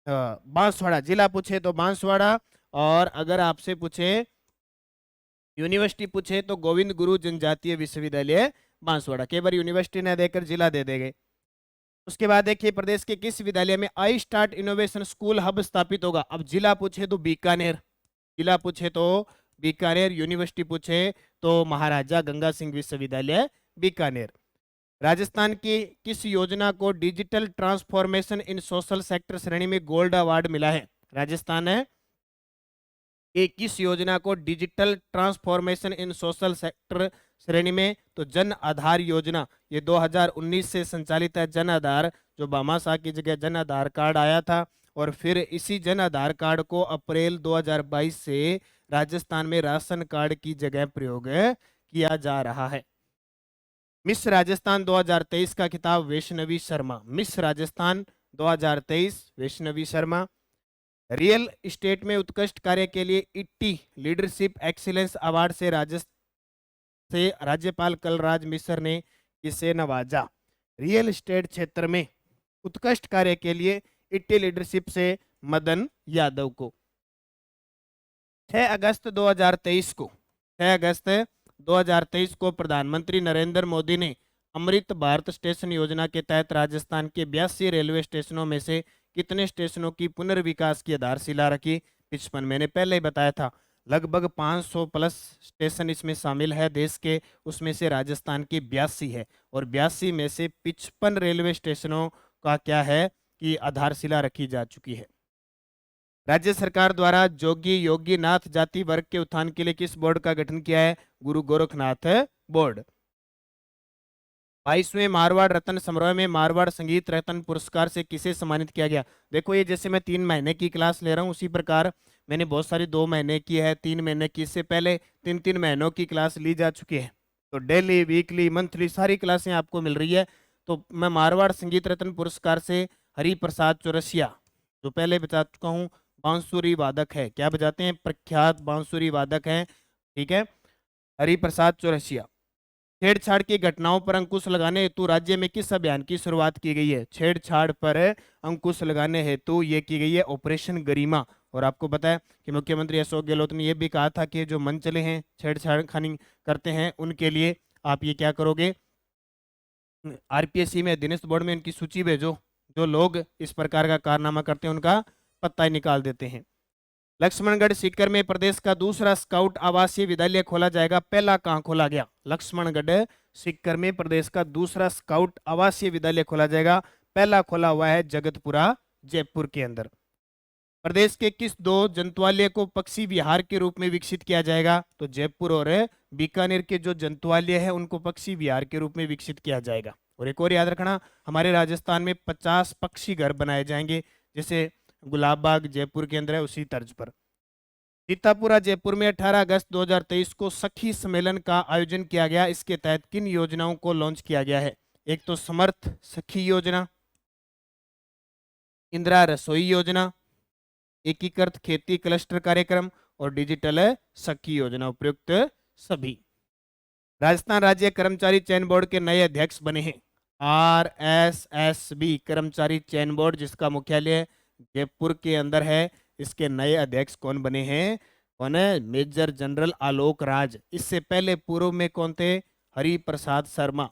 बांसवाड़ा, जिला पूछे तो बांसवाड़ा। और अगर आपसे पूछे यूनिवर्सिटी पूछे तो गोविंद गुरु जनजातीय विश्वविद्यालय बांसवाड़ा। कई बार यूनिवर्सिटी न देकर जिला दे देंगे। उसके बाद देखिए, प्रदेश के किस विद्यालय में I start innovation school hub स्थापित होगा, अब जिला पूछे तो बीकानेर, जिला पूछे तो बीकानेर, यूनिवर्सिटी पूछे तो महाराजा गंगा सिंह विश्वविद्यालय बीकानेर। राजस्थान की किस योजना को digital transformation in social sector श्रेणी में गोल्ड अवार्ड मिला है, राजस्थान है कि किस योजना को digital transformation in social sector श्रेणी में, तो जन आधार योजना, ये 2019 से संचालित है। जन आधार जो भामाशाह की जगह जन आधार कार्ड आया था, और फिर इसी जन आधार कार्ड को अप्रैल 2022 से राजस्थान में राशन कार्ड की जगह प्रयोग किया जा रहा है। मिस राजस्थान 2023 का खिताब Vaishnavi Sharma, miss Rajasthan 2023 Vaishnavi Sharma. Real estate में उत्कृष्ट कार्य के लिए इट्टी लीडरशिप एक्सीलेंस अवार्ड से राज्यपाल कलराज मिश्र ने किसे नवाजा? रियल एस्टेट क्षेत्र में उत्कृष्ट कार्य के लिए इट्टी लीडरशिप से मदन यादव को। 6 अगस्त 2023 को 6 अगस्त 2023 को प्रधानमंत्री नरेंद्र मोदी ने अमृत भारत स्टेशन योजना के तहत राजस्थान के 82 रेलवे स्टेशनों में से कितने स्टेशनों की पुनर्विकास की आधारशिला रखी? 55। मैंने पहले ही बताया था, लगभग 500 प्लस स्टेशन इसमें शामिल है देश के, उसमें से राजस्थान की 82 है और 82 में से 55 रेलवे स्टेशनों का क्या है कि आधारशिला रखी जा चुकी है। राज्य सरकार द्वारा जोगी योगीनाथ जाति वर्ग के उत्थान के लिए किस बोर्ड का गठन किया है? गुरु गोरखनाथ बोर्ड। 22वें मारवाड़ रत्न समारोह में मारवाड़ संगीत रत्न पुरस्कार से किसे सम्मानित किया गया? देखो, ये जैसे मैं 3 महीने की क्लास ले रहा हूँ, उसी प्रकार मैंने बहुत सारी 2 महीने की है, 3 महीने की, इससे पहले 3-3 महीनों की क्लास ली जा चुकी है। तो डेली, वीकली, मंथली सारी क्लासें आपको मिल रही है। तो मैं मारवाड़ संगीत रत्न पुरस्कार से हरि प्रसाद चौरसिया, जो पहले बता चुका हूँ, बांसुरी वादक है, क्या बजाते हैं? प्रख्यात बांसुरी वादक हैं, ठीक है, हरि प्रसाद चौरसिया। छेड़छाड़ की घटनाओं पर अंकुश लगाने हेतु राज्य में किस अभियान की शुरुआत की गई है? छेड़छाड़ पर अंकुश लगाने हेतु ये की गई है ऑपरेशन गरिमा। और आपको पता है कि मुख्यमंत्री अशोक गहलोत ने यह भी कहा था कि जो मन चले हैं, छेड़छाड़ खानी करते हैं, उनके लिए आप ये क्या करोगे? आरपीएससी में, दिनेश बोर्ड में उनकी सूची भेजो, जो लोग इस प्रकार का कारनामा करते हैं उनका पत्ता ही निकाल देते हैं। लक्ष्मणगढ़ सीकर में प्रदेश का दूसरा स्काउट आवासीय विद्यालय खोला जाएगा, पहला कहां खोला गया? लक्ष्मणगढ़ सीकर में प्रदेश का दूसरा स्काउट आवासीय विद्यालय खोला जाएगा, पहला खोला हुआ है जगतपुरा, जयपुर के अंदर। प्रदेश के किस 2 जंतुआलय को पक्षी विहार के रूप में विकसित किया जाएगा? तो जयपुर और बीकानेर के जो जंतुआलय है उनको पक्षी विहार के रूप में विकसित किया जाएगा। और एक और याद रखना, हमारे राजस्थान में 50 पक्षी घर बनाए जाएंगे, जैसे गुलाब बाग जयपुर के अंदर है, उसी तर्ज पर। सीतापुरा जयपुर में 18 अगस्त 2023 को सखी सम्मेलन का आयोजन किया गया, इसके तहत किन योजनाओं को लॉन्च किया गया है? एक तो समर्थ सखी योजना, इंदिरा रसोई योजना, एकीकृत खेती क्लस्टर कार्यक्रम और डिजिटल सखी योजना। उपयुक्त सभी। राजस्थान राज्य कर्मचारी चयन बोर्ड के नए अध्यक्ष बने हैं RSSB कर्मचारी चयन बोर्ड, जिसका मुख्यालय जयपुर के अंदर है। इसके नए अध्यक्ष कौन बने हैं? कौन है? Major general Alok Raj. इससे पहले पूर्व में कौन थे? हरि प्रसाद शर्मा।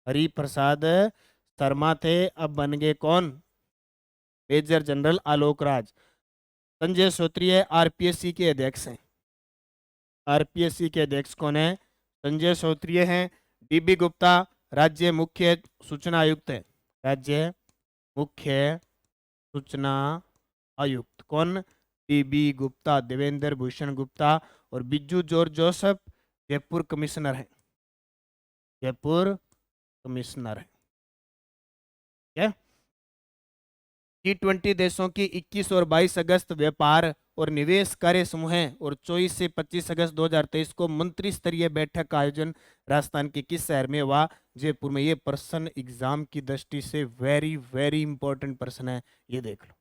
हरि प्रसाद शर्मा थे, अब बन गए कौन? Major general Alok Raj. संजय श्रोत्रिय आरपीएससी के अध्यक्ष हैं। आरपीएससी के अध्यक्ष कौन है? संजय श्रोत्रिय हैं। डीबी गुप्ता राज्य मुख्य सूचना आयुक्त है। राज्य मुख्य सूचना आयुक्त कौन? डीबी गुप्ता, देवेंद्र भूषण गुप्ता। और बिज्जू जॉर्ज जोसेफ जयपुर कमिश्नर है। जयपुर कमिश्नर है। क्या? G20 देशों की 21 और 22 अगस्त व्यापार और निवेश कार्य समूह और 24 से 25 अगस्त 2023 को मंत्री स्तरीय बैठक का आयोजन राजस्थान के किस शहर में हुआ? जयपुर में। ये प्रश्न एग्जाम की दृष्टि से वेरी वेरी इंपॉर्टेंट प्रश्न है, ये देख लो।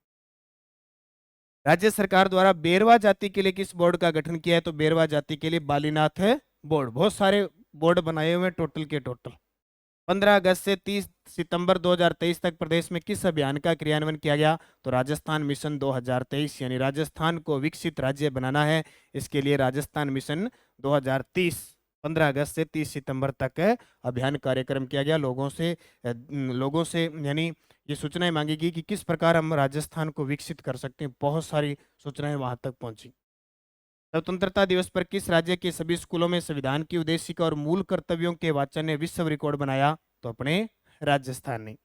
राज्य सरकार द्वारा बेरवा जाति के लिए किस बोर्ड का गठन किया है? तो बेरवा जाति के लिए बालीनाथ बोर्ड। बहुत सारे बोर्ड बनाए हुए टोटल के टोटल। 15 अगस्त से 30 सितंबर 2023 तक प्रदेश में किस अभियान का क्रियान्वयन किया गया? तो राजस्थान मिशन 2023, यानी राजस्थान को विकसित राज्य बनाना है, इसके लिए राजस्थान मिशन 2030 15 अगस्त से 30 सितंबर तक अभियान कार्यक्रम किया गया। लोगों से यानी ये सूचनाएं मांगी गई कि किस प्रकार हम राजस्थान को विकसित कर सकते हैं। बहुत सारी सूचनाएं वहां तक पहुंची। स्वतंत्रता दिवस पर किस राज्य के सभी स्कूलों में संविधान की उद्देशिका और मूल कर्तव्यों के वाचन ने विश्व रिकॉर्ड बनाया? तो अपने राजस्थान ने।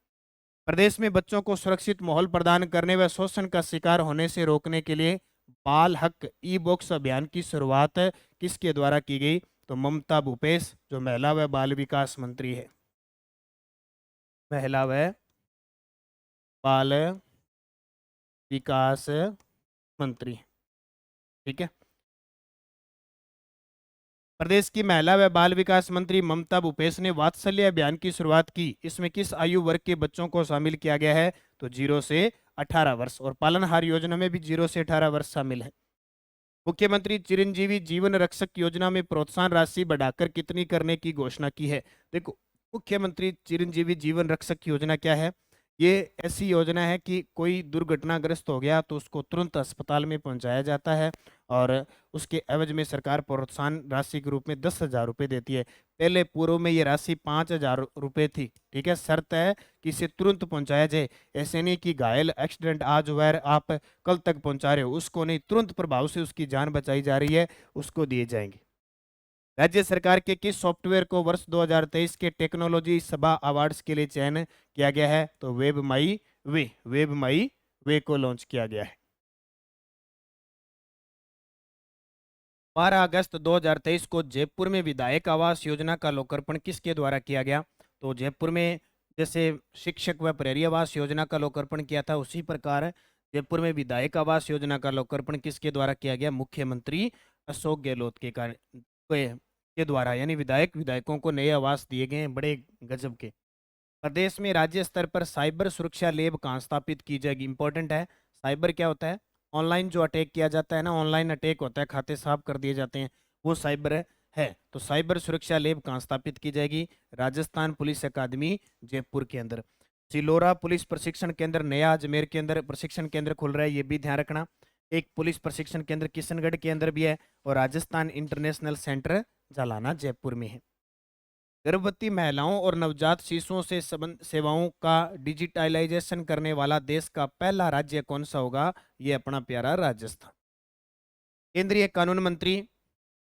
प्रदेश में बच्चों को सुरक्षित माहौल प्रदान करने व शोषण का शिकार होने से रोकने के लिए बाल हक ई बॉक्स अभियान की शुरुआत किसके द्वारा की गई? तो ममता भूपेश, जो महिला व बाल विकास मंत्री है। महिला व बाल विकास मंत्री, ठीक है। प्रदेश की महिला व बाल विकास मंत्री ममता भूपेश ने वात्सल्य अभियान की शुरुआत की। इसमें किस आयु वर्ग के बच्चों को शामिल किया गया है? तो 0 से 18 वर्ष, और पालनहार योजना में भी 0 से 18 वर्ष शामिल है। मुख्यमंत्री चिरंजीवी जीवन रक्षक योजना में प्रोत्साहन राशि बढ़ाकर कितनी करने की घोषणा की है? देखो, मुख्यमंत्री चिरंजीवी जीवन रक्षक योजना क्या है? ये ऐसी योजना है कि कोई दुर्घटनाग्रस्त हो गया तो उसको तुरंत अस्पताल में पहुंचाया जाता है, और उसके एवज में सरकार प्रोत्साहन राशि के रूप में 10,000 रुपये देती है। पहले पूर्व में ये राशि 5,000 रुपये थी। ठीक है, शर्त है कि इसे तुरंत पहुंचाया जाए। ऐसे नहीं कि घायल एक्सीडेंट आज हुआ है, आप कल तक पहुंचा रहे हो, उसको नहीं, तुरंत प्रभाव से उसकी जान बचाई जा रही है, उसको दिए जाएंगे। राज्य सरकार के किस सॉफ्टवेयर को वर्ष 2023 के टेक्नोलॉजी सभा अवार्ड्स के लिए चयन किया गया है? तो वेब माई वे को लॉन्च किया गया है। 12 अगस्त 2023 को जयपुर में विधायक आवास योजना का लोकार्पण किसके द्वारा किया गया? तो जयपुर में जैसे शिक्षक व प्रहरी आवास योजना का लोकार्पण किया था, उसी प्रकार जयपुर में विधायक आवास योजना का लोकार्पण किसके द्वारा किया गया? मुख्यमंत्री अशोक गहलोत के द्वारा, यानी विधायकों को नए आवास दिए गए हैं, बड़े गजब के। प्रदेश में राज्य स्तर पर साइबर सुरक्षा लैब कहाँ स्थापित की जाएगी? इंपॉर्टेंट है। साइबर क्या होता है? ऑनलाइन जो अटैक किया जाता है ना, ऑनलाइन अटैक होता है, खाते साफ कर दिए जाते हैं, वो साइबर है। तो साइबर सुरक्षा लैब कहाँ स्थापित की जाएगी? राजस्थान पुलिस अकादमी जयपुर के अंदर। सिलोरा पुलिस प्रशिक्षण केंद्र नया अजमेर के अंदर प्रशिक्षण केंद्र खुल रहा है, ये भी ध्यान रखना। एक पुलिस प्रशिक्षण केंद्र किशनगढ़ के अंदर भी है, और राजस्थान इंटरनेशनल सेंटर जालाना जयपुर में है। गर्भवती महिलाओं और नवजात शिशुओं से संबंध सेवाओं का डिजिटलाइजेशन करने वाला देश का पहला राज्य कौन सा होगा? ये अपना प्यारा राजस्थान। केंद्रीय कानून मंत्री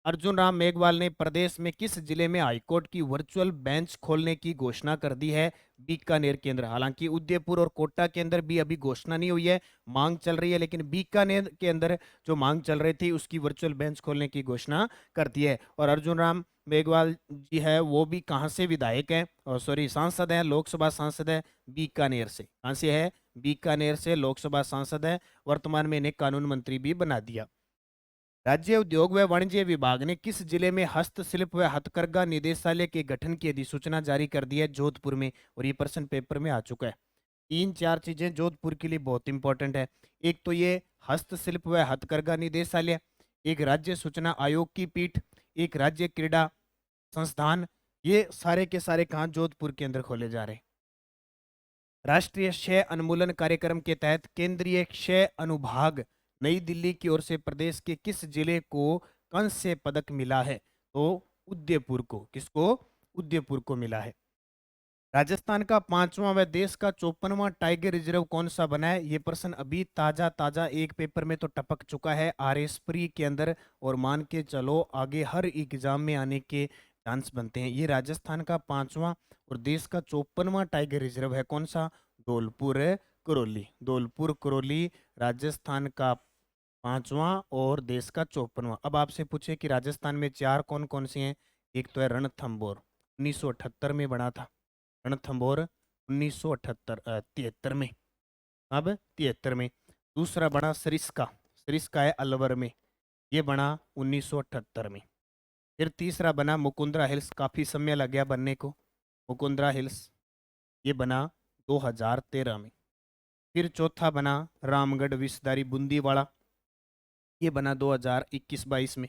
अर्जुन राम मेघवाल ने प्रदेश में किस जिले में हाईकोर्ट की वर्चुअल बेंच खोलने की घोषणा कर दी है? बीकानेर के अंदर। हालांकि उदयपुर और कोटा के अंदर भी अभी घोषणा नहीं हुई है, मांग चल रही है, लेकिन बीकानेर के अंदर जो मांग चल रही थी उसकी वर्चुअल बेंच खोलने की घोषणा कर दी है। और अर्जुन राम मेघवाल जी है, वो भी कहाँ से विधायक है, और सॉरी सांसद है, लोकसभा सांसद है, बीकानेर से। कहाँ से है? बीकानेर से लोकसभा सांसद है। वर्तमान में इन्हें कानून मंत्री भी बना दिया। राज्य उद्योग व वाणिज्य विभाग ने किस जिले में हस्तशिल्प व हथकरघा निदेशालय के गठन की अधिसूचना जारी कर दी है? जोधपुर में। और ये प्रश्न पेपर में आ चुका है। 3-4 चीजें जोधपुर के लिए बहुत इंपॉर्टेंट है। एक तो ये हस्तशिल्प व हथकरघा निदेशालय, एक राज्य सूचना आयोग की पीठ, एक राज्य क्रीड़ा संस्थान, ये सारे के सारे कहाँ? जोधपुर के अंदर खोले जा रहे हैं। राष्ट्रीय क्षय उन्मूलन कार्यक्रम के तहत केंद्रीय क्षय अनुभाग नई दिल्ली की ओर से प्रदेश के किस जिले को कांस्य पदक मिला है? तो उदयपुर को। किसको? उदयपुर को मिला है। राजस्थान का 5वां व देश का 54वां टाइगर रिजर्व कौन सा बना है? ये प्रश्न अभी ताजा एक पेपर में तो टपक चुका है, आरएस प्री के अंदर, और मान के चलो आगे हर एग्जाम में आने के चांस बनते हैं। ये राजस्थान का 5वां और देश का 54वां टाइगर रिजर्व है। कौन सा? धौलपुर करौली। धौलपुर करौली राजस्थान का 5वां और देश का 54वां। अब आपसे पूछे कि राजस्थान में 4 कौन कौन से हैं? एक तो है रणथंभौर, 1978 में बना था रणथंभौर, 1973 में। अब 73 में। दूसरा बना सरिस्का, सरिस्का है अलवर में, ये बना 1978 में। फिर तीसरा बना मुकुंदरा हिल्स, काफ़ी समय लग गया बनने को, मुकुंदरा हिल्स, ये बना 2013 में। फिर चौथा बना रामगढ़ विषधारी बूंदीवाड़ा, ये बना 2021-22 में।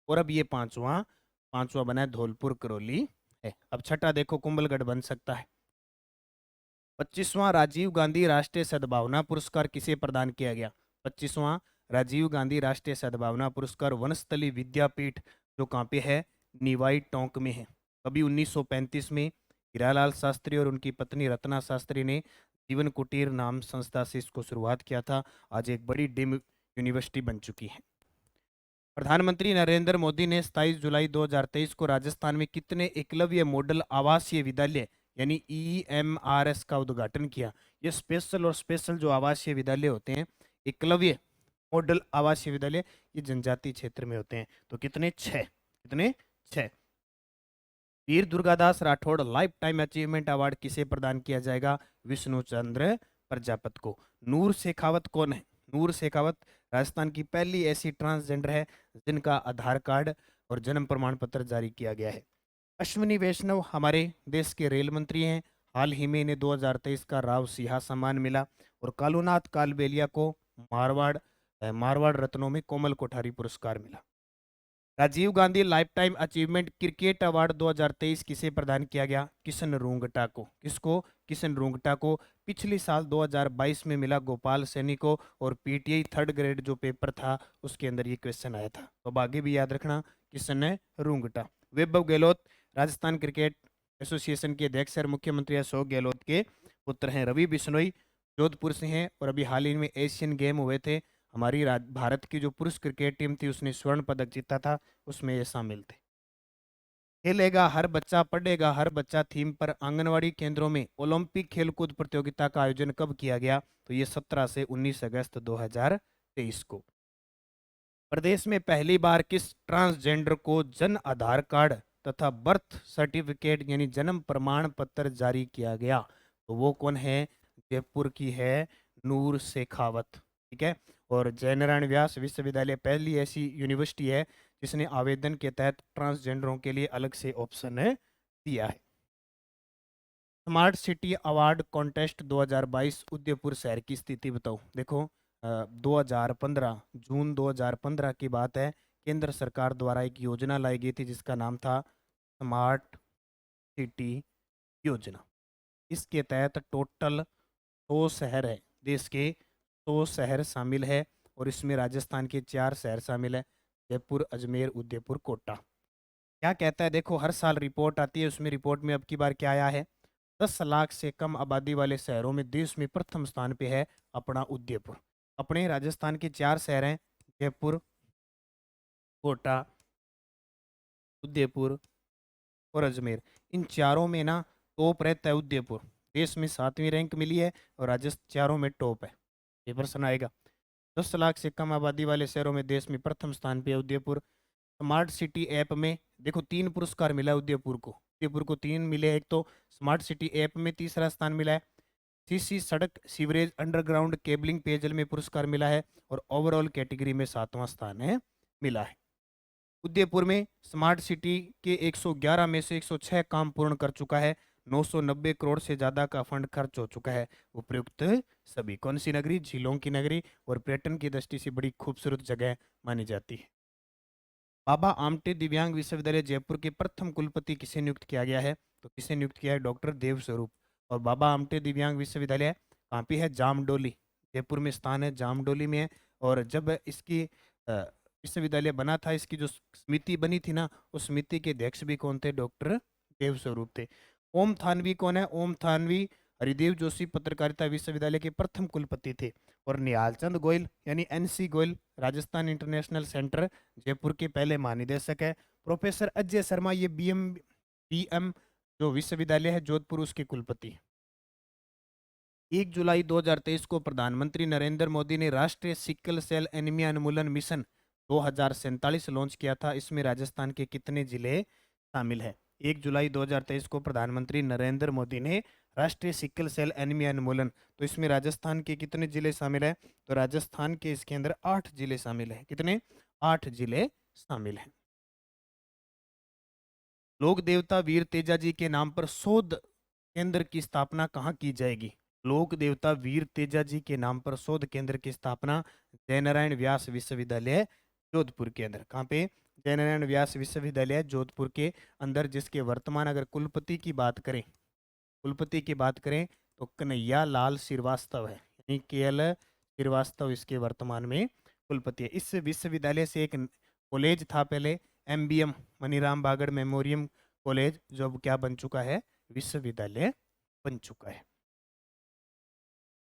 और अब ये पांचवा बना है धौलपुर करौली है। अब छठा देखो, कुंभलगढ़ बन सकता है। 25वां राजीव गांधी राष्ट्रीय सद्भावना पुरस्कार किसे प्रदान किया गया? 25वां राजीव गांधी राष्ट्रीय सद्भावना पुरस्कार वनस्थली विद्यापीठ, जो कहाँ पे है? निवाई टोंक में है। कभी 1935 में हीरालाल शास्त्री और उनकी पत्नी रत्ना शास्त्री ने जीवन कुटीर नाम संस्था से इसको शुरुआत किया था। आज एक बड़ी डीम्ड यूनिवर्सिटी बन चुकी है। प्रधानमंत्री नरेंद्र मोदी ने 27 जुलाई 2023 को राजस्थान में कितने एकलव्य मॉडल आवासीय विद्यालय यानी EMRS का उद्घाटन किया? ये स्पेशल जो आवासीय विद्यालय होते हैं, एकलव्य मॉडल आवासीय विद्यालय, ये जनजातीय क्षेत्र में होते हैं। तो कितने? 6। कितने? 6। Veer Durgadas Rathore life time achievement award किसे प्रदान किया जाएगा? विष्णु चंद्र प्रजापत को। नूर शेखावत कौन है? नूर शेखावत राजस्थान की पहली ऐसी ट्रांसजेंडर है जिनका आधार कार्ड और जन्म प्रमाण पत्र जारी किया गया है। अश्विनी वैष्णव हमारे देश के रेल मंत्री हैं। हाल ही में इन्हें 2023 का राव सिंहा सम्मान मिला। और कालूनाथ कालबेलिया को मारवाड़ रत्नों में कोमल कोठारी पुरस्कार मिला। Rajiv Gandhi life time achievement cricket award 2023 किसे प्रदान किया गया? किशन रूंगटा को। किसको? किशन रूंगटा को। पिछले साल 2022 में मिला गोपाल सैनी को, और पीटीआई थर्ड ग्रेड जो पेपर था उसके अंदर ये क्वेश्चन आया था, तो अब आगे भी याद रखना, किशन रूंगटा। वैभव गहलोत राजस्थान क्रिकेट एसोसिएशन के अध्यक्ष और मुख्यमंत्री अशोक गहलोत के पुत्र हैं। रवि बिश्नोई जोधपुर से हैं, और अभी हाल ही में एशियन गेम हुए थे, हमारी भारत की जो पुरुष क्रिकेट टीम थी उसने स्वर्ण पदक जीता था, उसमें ये शामिल थे। खेलेगा हर बच्चा पढ़ेगा हर बच्चा थीम पर आंगनवाड़ी केंद्रों में ओलंपिक खेलकूद प्रतियोगिता का आयोजन कब किया गया? तो ये 17 से 19 अगस्त 2023 को। प्रदेश में पहली बार किस ट्रांसजेंडर को जन आधार कार्ड तथा बर्थ सर्टिफिकेट यानी जन्म प्रमाण पत्र जारी किया गया? तो वो कौन है? जयपुर की है नूर शेखावत। ठीक है। और जयनारायण व्यास विश्वविद्यालय पहली ऐसी यूनिवर्सिटी है जिसने आवेदन के तहत ट्रांसजेंडरों के लिए अलग से ऑप्शन दिया है। Smart city award contest 2022 Udaipur शहर की स्थिति बताओ। देखो 2015 जून 2015 की बात है, केंद्र सरकार द्वारा एक योजना लाई गई थी जिसका नाम था स्मार्ट सिटी योजना। इसके तहत टोटल 100 शहर है, देश के 100 शहर शामिल है, और इसमें राजस्थान के 4 शहर शामिल है, जयपुर, अजमेर, उदयपुर, कोटा। क्या कहता है? देखो हर साल रिपोर्ट आती है, उसमें रिपोर्ट में अब की बार क्या आया है? 10 लाख से कम आबादी वाले शहरों में देश में प्रथम स्थान पे है अपना उदयपुर। अपने राजस्थान के 4 शहर हैं, जयपुर, कोटा, उदयपुर और अजमेर। इन चारों में ना टॉप रहता है उदयपुर, देश में 7वीं रैंक मिली है, और राजस्थान चारों में टॉप है। ये प्रश्न आएगा। 10 लाख से कम आबादी वाले शहरों में देश में प्रथम स्थान पे है उदयपुर। स्मार्ट सिटी ऐप में देखो 3 पुरस्कार मिला है उदयपुर को। उदयपुर को 3 मिले हैं। एक तो स्मार्ट सिटी ऐप में तीसरा स्थान मिला है, सीसी सड़क सीवरेज अंडरग्राउंड केबलिंग पेयजल में पुरस्कार मिला है, और ओवरऑल कैटेगरी में 7वां स्थान है मिला है। उदयपुर में स्मार्ट सिटी के 111 में से 106 काम पूर्ण कर चुका है। 990 करोड़ से ज्यादा का फंड खर्च हो चुका है। उपयुक्त सभी कौन सी नगरी? झीलों की नगरी, और पर्यटन की दृष्टि से बड़ी खूबसूरत जगह मानी जाती है। बाबा आमटे दिव्यांग विश्वविद्यालय जयपुर के प्रथम कुलपति किसे नियुक्त किया गया है? तो किसे नियुक्त किया है? डॉक्टर देव स्वरूप। और बाबा आमटे दिव्यांग विश्वविद्यालय कहाँ पे है? जामडोली, जयपुर में स्थान है, जामडोली में है। और जब इसकी विश्वविद्यालय बना था, इसकी जो समिति बनी थी ना, उस समिति के अध्यक्ष भी कौन थे? डॉक्टर देव स्वरूप थे। ओम थानवी कौन है? ओम थानवी हरिदेव जोशी पत्रकारिता विश्वविद्यालय के प्रथम कुलपति थे। और निहाल चंद गोयल यानी NC Goyal Rajasthan international centre Jaipur के पहले महानिदेशक है। प्रोफेसर अजय शर्मा ये बीएम जो विश्वविद्यालय है जोधपुर उसके कुलपति। 1 जुलाई 2023 को प्रधानमंत्री नरेंद्र मोदी ने राष्ट्रीय सिकल सेल एनीमिया उन्मूलन मिशन 2047 लॉन्च किया था। इसमें राजस्थान के कितने जिले शामिल हैं? 1 जुलाई 2023 को प्रधानमंत्री नरेंद्र मोदी ने राष्ट्रीय सिकल सेल एनीमिया उन्मूलन, तो इसमें राजस्थान के कितने जिले शामिल हैं? तो राजस्थान के इसके अंदर 8 जिले शामिल हैं। कितने? 8 जिले शामिल हैं। लोक देवता वीर तेजा जी के नाम पर शोध केंद्र की स्थापना कहाँ की जाएगी? लोक देवता वीर तेजा जी के नाम पर शोध केंद्र की स्थापना जयनारायण व्यास विश्वविद्यालय जोधपुर के अंदर। कहाँ पे? जयनारायण व्यास विश्वविद्यालय जोधपुर के अंदर, जिसके वर्तमान अगर कुलपति की बात करें, कुलपति की बात करें तो कन्हैया लाल श्रीवास्तव है, यानी केएल श्रीवास्तव इसके वर्तमान में कुलपति है। इस विश्वविद्यालय से एक कॉलेज था पहले, एमबीएम मनीराम बागड़ मेमोरियम कॉलेज, जो अब क्या बन चुका है? विश्वविद्यालय बन चुका है।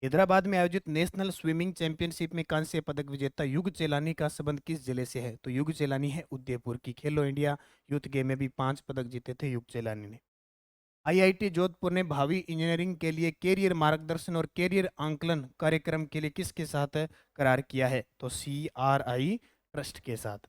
हैदराबाद में आयोजित नेशनल स्विमिंग चैंपियनशिप में कांस्य पदक विजेता युग चेलानी का संबंध किस जिले से है? तो युग चेलानी है उदयपुर की। खेलो इंडिया यूथ गेम में भी 5 पदक जीते थे युग चेलानी ने। आईआईटी जोधपुर ने भावी इंजीनियरिंग के लिए कैरियर मार्गदर्शन और कैरियर आंकलन कार्यक्रम के लिए किसके साथ करार किया है? तो CRI ट्रस्ट के साथ।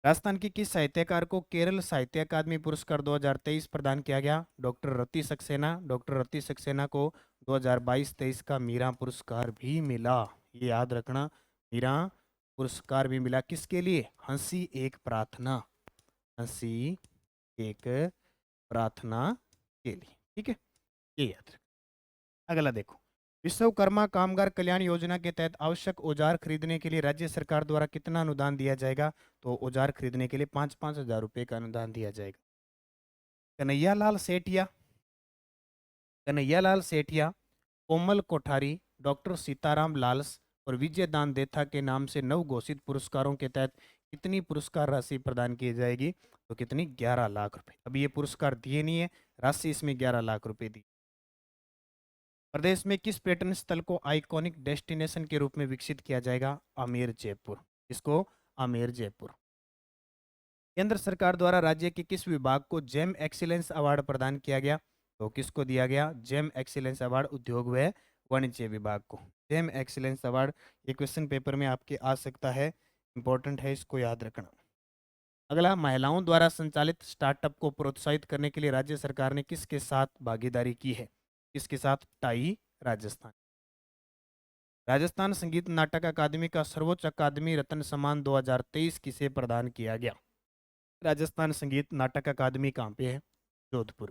राजस्थान के किस साहित्यकार को केरल साहित्य अकादमी पुरस्कार 2023 प्रदान किया गया? डॉक्टर रति सक्सेना। डॉक्टर रति सक्सेना को 2022-23 का मीरा पुरस्कार भी मिला, ये याद रखना। मीरा पुरस्कार भी मिला किसके लिए? हंसी एक प्रार्थना, हंसी एक प्रार्थना के लिए। ठीक है, ये याद रखना। अगला देखो, विश्वकर्मा कामगार कल्याण योजना के तहत आवश्यक औजार खरीदने के लिए राज्य सरकार द्वारा कितना अनुदान दिया जाएगा? तो औजार खरीदने के लिए 5-5 हज़ार रुपये का अनुदान दिया जाएगा। कन्हैयालाल सेठिया, कन्हैयालाल सेठिया, कोमल कोठारी, डॉक्टर सीताराम लाल्स और विजय दान देथा के नाम से 9 घोषित पुरस्कारों के तहत कितनी पुरस्कार राशि प्रदान की जाएगी? तो कितनी? 11 लाख रुपए। अभी ये पुरस्कार दिए नहीं है, राशि इसमें 11 लाख रुपए दी। प्रदेश में किस पर्यटन स्थल को आइकॉनिक डेस्टिनेशन के रूप में विकसित किया जाएगा? आमेर जयपुर। इसको आमेर जयपुर। केंद्र सरकार द्वारा राज्य के किस विभाग को जेम एक्सीलेंस अवार्ड प्रदान किया गया? तो किसको दिया गया? जेम एक्सीलेंस अवार्ड उद्योग व वाणिज्य विभाग को। जेम एक्सीलेंस अवार्ड, ये क्वेश्चन पेपर में आपके आ सकता है, इंपॉर्टेंट है, इसको याद रखना। अगला, महिलाओं द्वारा संचालित स्टार्टअप को प्रोत्साहित करने के लिए राज्य सरकार ने किसके साथ भागीदारी की है? किसके साथ? टाई राजस्थान। राजस्थान संगीत नाटक अकादमी का सर्वोच्च अकादमी रत्न सम्मान 2023 किसे प्रदान किया गया? राजस्थान संगीत नाटक अकादमी कहाँ पे है? जोधपुर।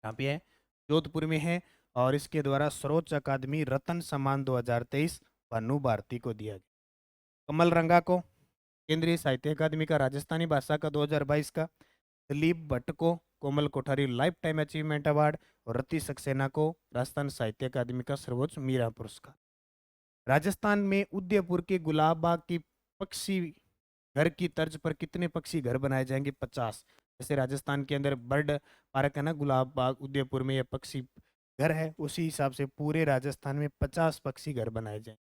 कहाँ पे है? जोधपुर में है। और इसके द्वारा सर्वोच्च अकादमी रत्न सम्मान 2023 भानु भारती को दिया गया। कमल रंगा को केंद्रीय साहित्य अकादमी का राजस्थानी भाषा का 2022 का, दिलीप भट्ट को Komal Kothari life time achievement award और रति सक्सेना को राजस्थान साहित्य अकादमी का सर्वोच्च मीरा पुरस्कार। राजस्थान में उदयपुर के गुलाब बाग की पक्षी घर की तर्ज पर कितने पक्षी घर बनाए जाएंगे? 50। जैसे राजस्थान के अंदर बर्ड पार्क है ना, गुलाब बाग उदयपुर में, यह पक्षी घर है, उसी हिसाब से पूरे राजस्थान में 50 पक्षी घर बनाए जाएंगे।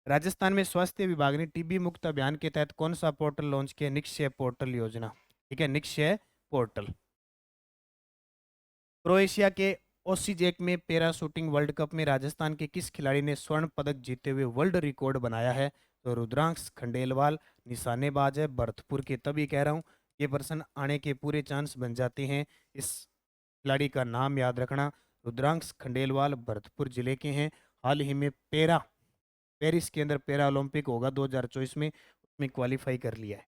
राजस्थान में स्वास्थ्य विभाग ने टीबी मुक्त अभियान के तहत कौन सा पोर्टल लॉन्च किया? निक्षय पोर्टल योजना। ठीक है, निक्षय पोर्टल। क्रोएशिया के ओसीजेक में पैरा शूटिंग वर्ल्ड कप में राजस्थान के किस खिलाड़ी ने स्वर्ण पदक जीते हुए वर्ल्ड रिकॉर्ड बनाया है? तो रुद्रांश खंडेलवाल निशानेबाज है भरतपुर के। तभी कह रहा हूँ ये प्रश्न आने के पूरे चांस बन जाते हैं। इस खिलाड़ी का नाम याद रखना, रुद्रांश खंडेलवाल भरतपुर जिले के हैं। हाल ही में पेरिस के अंदर पैरा ओलंपिक होगा 2024 में, उसमें क्वालिफाई कर लिया है।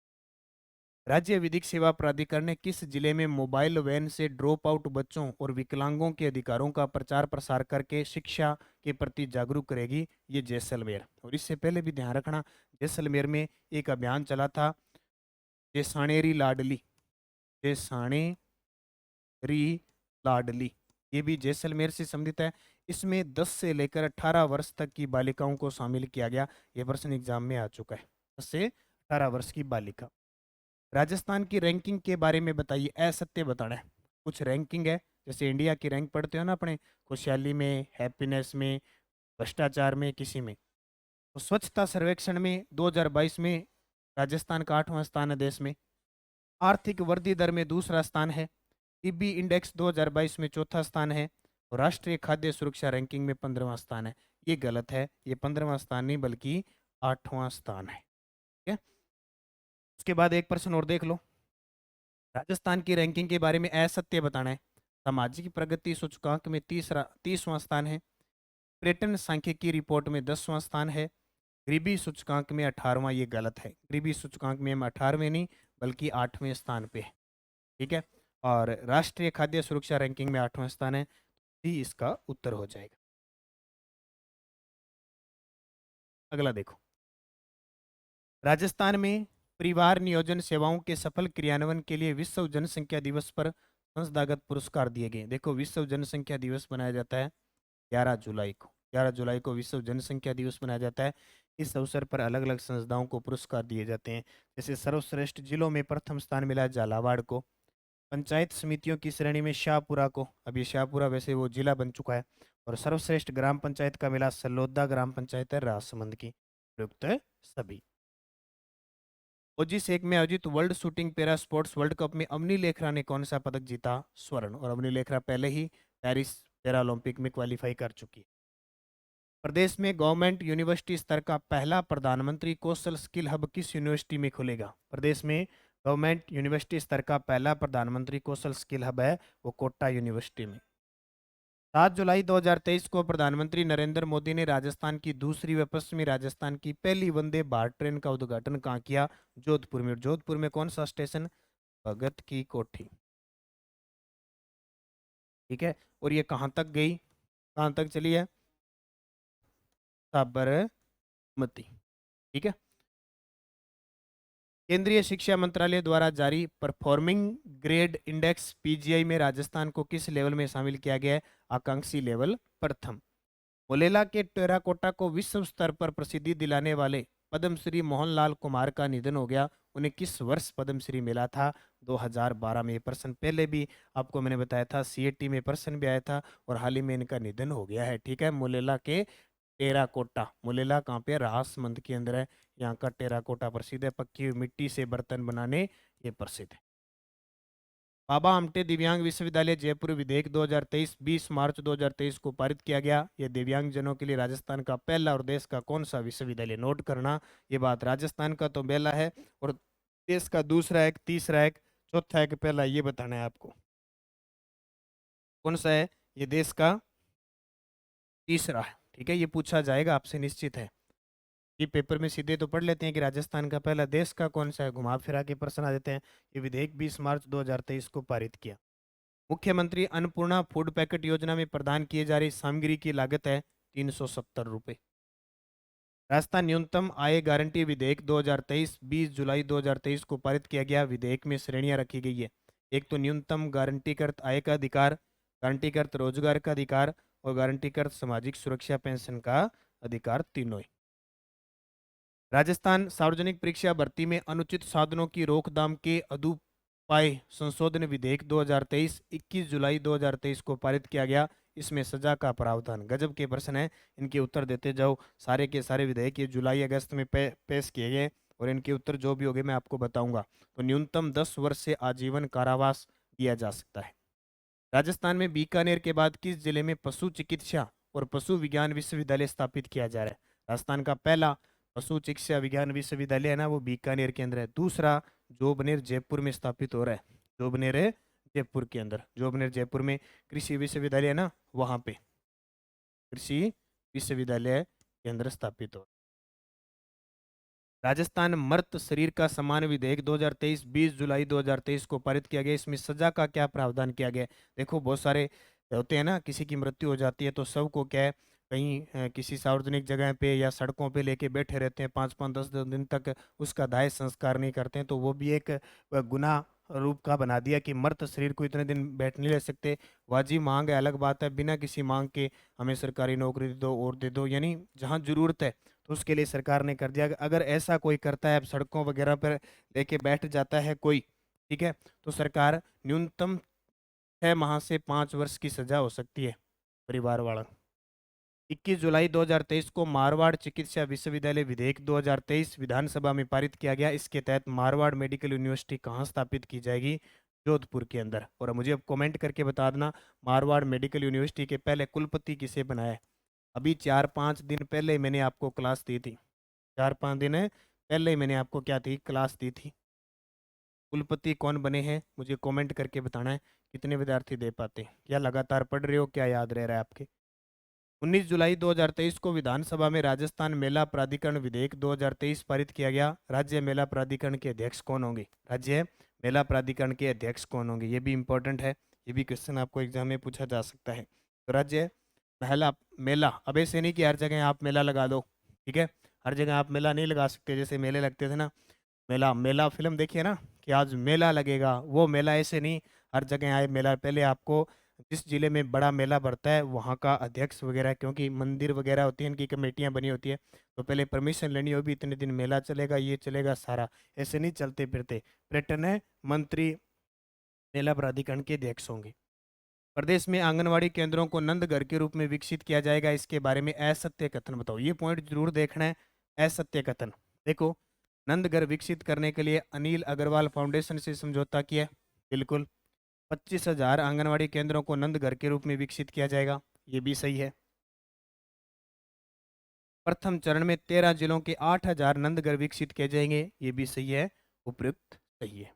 राज्य विधिक सेवा प्राधिकरण ने किस जिले में मोबाइल वैन से ड्रॉप आउट बच्चों और विकलांगों के अधिकारों का प्रचार प्रसार करके शिक्षा के प्रति जागरूक करेगी? ये जैसलमेर। और इससे पहले भी ध्यान रखना, जैसलमेर में एक अभियान चला था, जैसाणेरी लाडली, जैसाणेरी लाडली, ये भी जैसलमेर से संबंधित है। इसमें 10 से लेकर 18 वर्ष तक की बालिकाओं को शामिल किया गया। यह प्रश्न एग्जाम में आ चुका है। 10 से 18 वर्ष की बालिका। राजस्थान की रैंकिंग के बारे में बताइए, असत्य बताना है। कुछ रैंकिंग है, जैसे इंडिया की रैंक पढ़ते हो ना अपने, खुशहाली में, हैप्पीनेस में, भ्रष्टाचार में, किसी में। तो स्वच्छता सर्वेक्षण में 2022 में राजस्थान का 8वां स्थान है देश में। आर्थिक वृद्धि दर में दूसरा स्थान है। टीबी इंडेक्स 2022 में चौथा स्थान है। और राष्ट्रीय खाद्य सुरक्षा रैंकिंग में 15वां स्थान है। ये गलत है, ये 15वां स्थान नहीं बल्कि 8वां स्थान है। ठीक है, उसके बाद एक प्रश्न और देख लो। राजस्थान की रैंकिंग के बारे में असत्य बताना है। सामाजिक प्रगति सूचकांक में 30वां स्थान है। पर्यटन सांख्यिकी रिपोर्ट में 10वां स्थान है। गरीबी सूचकांक में 18वां, ये गलत है। गरीबी सूचकांक में हम 18वें नहीं बल्कि 8वें स्थान पे है। ठीक है, और राष्ट्रीय खाद्य सुरक्षा रैंकिंग में 8वां स्थान है। ही इसका उत्तर हो जाएगा। अगला देखो, राजस्थान में परिवार नियोजन सेवाओं के सफल क्रियान्वयन के लिए विश्व जनसंख्या दिवस पर संस्थागत पुरस्कार दिए गए। देखो, विश्व जनसंख्या दिवस मनाया जाता है 11 जुलाई को। 11 जुलाई को विश्व जनसंख्या दिवस मनाया जाता है। इस अवसर पर अलग अलग संस्थाओं को पुरस्कार दिए जाते हैं। जैसे सर्वश्रेष्ठ जिलों में प्रथम स्थान मिला झालावाड़ को। पंचायत समितियों की श्रेणी में शाहपुरा को, अब ये शाहपुरा वैसे वो जिला बन चुका है। और सर्वश्रेष्ठ ग्राम पंचायत का मिला सलोदा ग्राम पंचायत है राजसमंद की। प्रयुक्त है सभी। ओजी सेक में आयोजित world shooting para sports world cup में अवनी लेखरा ने कौन सा पदक जीता? स्वर्ण। और अवनी लेखरा पहले ही पेरिस पैरा ओलंपिक में क्वालिफाई कर चुकी है। प्रदेश में गवर्नमेंट यूनिवर्सिटी स्तर का पहला प्रधानमंत्री कौशल स्किल हब किस यूनिवर्सिटी में खुलेगा? प्रदेश में गवर्नमेंट यूनिवर्सिटी स्तर का पहला प्रधानमंत्री कौशल स्किल हब है, वो कोटा यूनिवर्सिटी में। 7 जुलाई 2023 को प्रधानमंत्री नरेंद्र मोदी ने राजस्थान की दूसरी व पश्चिमी राजस्थान की पहली वंदे भारत ट्रेन का उद्घाटन कहाँ किया? जोधपुर में। जोधपुर में कौन सा स्टेशन? भगत की कोठी। ठीक है, और ये कहाँ तक गई? कहाँ तक चली है? साबरमती। ठीक है। केंद्रीय शिक्षा मंत्रालय द्वारा जारी परफॉर्मिंग ग्रेड इंडेक्स पीजीआई में राजस्थान को किस लेवल में शामिल किया गया है? आकांक्षी लेवल प्रथम। मोलेला के टेराकोटा को विश्व स्तर पर प्रसिद्धि दिलाने वाले पद्मश्री मोहनलाल कुमार का निधन हो गया। उन्हें किस वर्ष पद्मश्री मिला था? 2012 में। ये प्रश्न पहले भी आपको मैंने बताया था, सीएटी में प्रश्न भी आया था और हाल ही में इनका निधन हो गया है। ठीक है। मोलेला के टेराकोटा, मोलेला कहाँ पे? राजसमंद के अंदर है। यहाँ का टेराकोटा प्रसिद्ध है, पक्की हुई मिट्टी से बर्तन बनाने ये प्रसिद्ध है। बाबा आमटे दिव्यांग विश्वविद्यालय जयपुर विधेयक 2023 20 मार्च 2023 को पारित किया गया। यह दिव्यांग जनों के लिए राजस्थान का पहला और देश का कौन सा विश्वविद्यालय? नोट करना ये बात, राजस्थान का तो पहला है और देश का दूसरा है, तीसरा है, चौथा है कि पहला, ये बताना है आपको कौन सा है। ये देश का तीसरा है। ठीक है, ये पूछा जाएगा आपसे निश्चित है। ये पेपर में सीधे तो पढ़ लेते हैं कि राजस्थान का पहला देश का कौन सा है, घुमा फिरा के प्रश्न आ देते हैं। ये विधेयक 20 मार्च 2023 को पारित किया। मुख्यमंत्री अन्नपूर्णा फूड पैकेट योजना में प्रदान किए जा रही सामग्री की लागत है 370 रुपये। राजस्थान न्यूनतम आय गारंटी विधेयक 2023 20 जुलाई 2023 को पारित किया गया। विधेयक में श्रेणियां रखी गई है। एक तो न्यूनतम गारंटीकृत आय का अधिकार, गारंटीकृत रोजगार का अधिकार और गारंटीकृत सामाजिक सुरक्षा पेंशन का अधिकार, तीनों ही। राजस्थान सार्वजनिक परीक्षा भर्ती में अनुचित साधनों की रोकथाम के अदुपाय संशोधन विधेयक 2023 21 जुलाई 2023 को पारित किया गया। इसमें सजा का प्रावधान। गजब के प्रश्न है, इनके उत्तर देते जाओ। सारे के सारे विधेयक ये जुलाई अगस्त में पेश किए गए और इनके उत्तर जो भी होंगे मैं आपको बताऊंगा। तो न्यूनतम 10 वर्ष से आजीवन कारावास दिया जा सकता है। राजस्थान में बीकानेर के बाद किस जिले में पशु चिकित्सा और पशु विज्ञान विश्वविद्यालय स्थापित किया जा रहा है? राजस्थान का पहला पशु चिकित्सा विज्ञान विश्वविद्यालय है ना, वो बीकानेर के अंदर है। दूसरा जोबनेर जयपुर में स्थापित हो रहा है। जोबनेर है जयपुर के अंदर। जोबनेर जयपुर में कृषि विश्वविद्यालय है ना, वहाँ पे कृषि विश्वविद्यालय के अंदर स्थापित हो। राजस्थान मर्त शरीर का सम्मान विधेयक 2023 20 जुलाई 2023 को पारित किया गया। इसमें सजा का क्या प्रावधान किया गया? देखो बहुत सारे होते हैं ना, किसी की मृत्यु हो जाती है तो सबको क्या है, कहीं किसी सार्वजनिक जगह पे या सड़कों पे लेके बैठे रहते हैं 5-5 10-10 दिन तक, उसका दाह संस्कार नहीं करते हैं। तो वो भी एक गुनाह रूप का बना दिया कि मर्त शरीर को इतने दिन बैठ नहीं ले सकते। वाजिब मांग है अलग बात है, बिना किसी मांग के हमें सरकारी नौकरी दे दो और दे दो, यानी जहाँ जरूरत है तो उसके लिए सरकार ने कर दिया। अगर ऐसा कोई करता है, अब सड़कों वगैरह पर लेके बैठ जाता है कोई, ठीक है, तो सरकार न्यूनतम 6 माह से 5 वर्ष की सजा हो सकती है परिवार वाला। 21 जुलाई 2023 को मारवाड़ चिकित्सा विश्वविद्यालय विधेयक 2023 विधानसभा में पारित किया गया। इसके तहत मारवाड़ मेडिकल यूनिवर्सिटी कहाँ स्थापित की जाएगी? जोधपुर के अंदर। और मुझे अब कमेंट करके बता देना, मारवाड़ मेडिकल यूनिवर्सिटी के पहले कुलपति किसे बनाया है? अभी 4-5 दिन पहले मैंने आपको क्लास दी थी। 4-5 दिन पहले ही मैंने आपको क्या थी, क्लास दी थी। कुलपति कौन बने हैं मुझे कमेंट करके बताना है। कितने विद्यार्थी दे पाते हैं? क्या लगातार पढ़ रहे हो, क्या याद रह रहा है आपके? 19 जुलाई 2023 को विधानसभा में राजस्थान मेला प्राधिकरण विधेयक 2023 पारित किया गया। राज्य मेला प्राधिकरण के अध्यक्ष कौन होंगे? राज्य मेला प्राधिकरण के अध्यक्ष कौन होंगे? ये भी इंपॉर्टेंट है, ये भी क्वेश्चन आपको एग्जाम में पूछा जा सकता है। तो राज्य पहला मेला, अब ऐसे नहीं कि हर जगह आप मेला लगा दो, ठीक है, हर जगह आप मेला नहीं लगा सकते। जैसे मेले लगते थे ना, मेला मेला फिल्म देखिए ना कि आज मेला लगेगा, वो मेला ऐसे नहीं हर जगह आए मेला। पहले आपको जिस जिले में बड़ा मेला बढ़ता है वहाँ का अध्यक्ष वगैरह, क्योंकि मंदिर वगैरह होती हैं, इनकी कमेटियाँ बनी होती है, तो पहले परमिशन लेनी होगी, इतने दिन मेला चलेगा, ये चलेगा सारा, ऐसे नहीं चलते फिरते। पर्यटन है मंत्री मेला प्राधिकरण के अध्यक्ष होंगे। प्रदेश में आंगनवाड़ी केंद्रों को नंद घर के रूप में विकसित किया जाएगा। इसके बारे में असत्य कथन बताओ। ये पॉइंट जरूर देखना है, असत्य कथन। देखो, नंद घर विकसित करने के लिए अनिल अग्रवाल फाउंडेशन से समझौता किया, बिल्कुल। 25,000 आंगनवाड़ी केंद्रों को नंद घर के रूप में विकसित किया जाएगा, ये भी सही है। प्रथम चरण में 13 जिलों के 8,000 नंद घर विकसित किए जाएंगे, ये भी सही है, उपयुक्त सही है।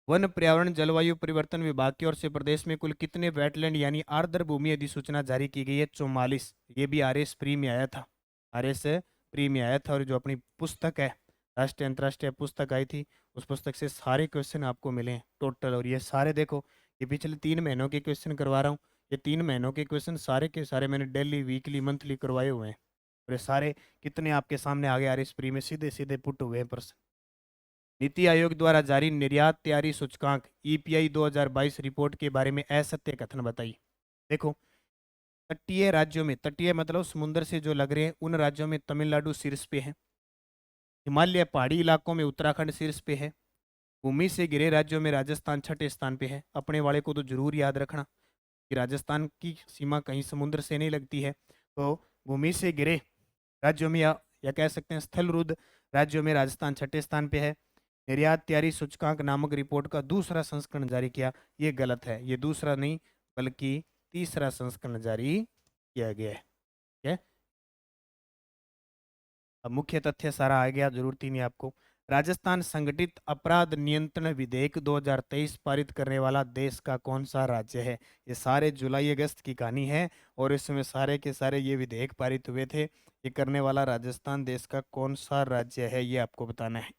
वन पर्यावरण जलवायु परिवर्तन विभाग की ओर से प्रदेश में कुल कितने वेटलैंड यानी आर्द्र भूमि अधिसूचना जारी की गई है? 44। ये भी आरएस प्री में आया था, आरएस प्री में आया था। और जो अपनी पुस्तक है, राष्ट्रीय अंतर्राष्ट्रीय पुस्तक आई थी, उस पुस्तक से सारे क्वेश्चन आपको मिले हैं टोटल। और ये सारे देखो, ये पिछले 3 महीनों के क्वेश्चन करवा रहा हूँ, ये 3 महीनों के क्वेश्चन सारे के सारे मैंने डेली वीकली मंथली करवाए हुए हैं, और ये सारे कितने आपके सामने आगे आ रहे, इस प्री में सीधे सीधे पुट हुए हैं प्रश्न। नीति आयोग द्वारा जारी निर्यात तैयारी सूचकांक ईपीआई 2022 रिपोर्ट के बारे में असत्य कथन बताइए। देखो, तटीय राज्यों में, तटीय मतलब समुद्र से जो लग रहे हैं, उन राज्यों में तमिलनाडु शीर्ष पे है, हिमालय पहाड़ी इलाकों में उत्तराखंड शीर्ष पे है, भूमि से घिरे राज्यों में राजस्थान छठे स्थान पे है। अपने वाले को तो जरूर याद रखना कि राजस्थान की सीमा कहीं समुद्र से नहीं लगती है। तो भूमि से घिरे राज्यों में या कह सकते हैं स्थल रुद्ध राज्यों में राजस्थान छठे स्थान पे है। निर्यात तैयारी सूचकांक नामक रिपोर्ट का दूसरा संस्करण जारी किया, ये गलत है, ये दूसरा नहीं बल्कि तीसरा संस्करण जारी किया गया है। ठीक है, अब मुख्य तथ्य सारा आ गया, जरूरत ही नहीं आपको। राजस्थान संगठित अपराध नियंत्रण विधेयक 2023 पारित करने वाला देश का कौन सा राज्य है? ये सारे जुलाई अगस्त की कहानी है, और इसमें सारे के सारे ये विधेयक पारित हुए थे। ये करने वाला राजस्थान देश का कौन सा राज्य है, ये आपको बताना है।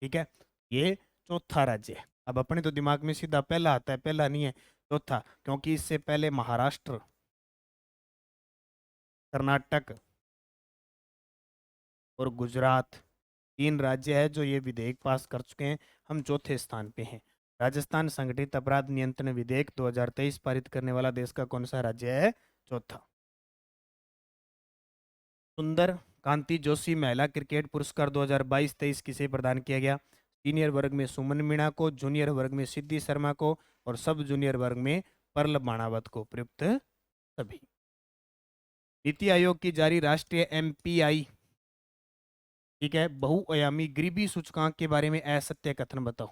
ठीक है, ये चौथा राज्य है। अब अपने तो दिमाग में सीधा पहला आता है, पहला नहीं है, चौथा, क्योंकि इससे पहले महाराष्ट्र, कर्नाटक और गुजरात, 3 राज्य है जो ये विधेयक पास कर चुके हैं। हम चौथे स्थान पे हैं। राजस्थान संगठित अपराध नियंत्रण विधेयक 2023 पारित करने वाला देश का कौन सा राज्य है? चौथा। सुंदर कांति जोशी महिला क्रिकेट पुरस्कार 2022-23 किसे प्रदान किया गया? सीनियर वर्ग में सुमन मीणा को, जूनियर वर्ग में सिद्धि शर्मा को, और सब जूनियर वर्ग में परल बाणावत को। प्रयुक्त सभी। नीति आयोग की जारी राष्ट्रीय एमपीआई, ठीक है, बहुआयामी गरीबी सूचकांक के बारे में असत्य कथन बताओ।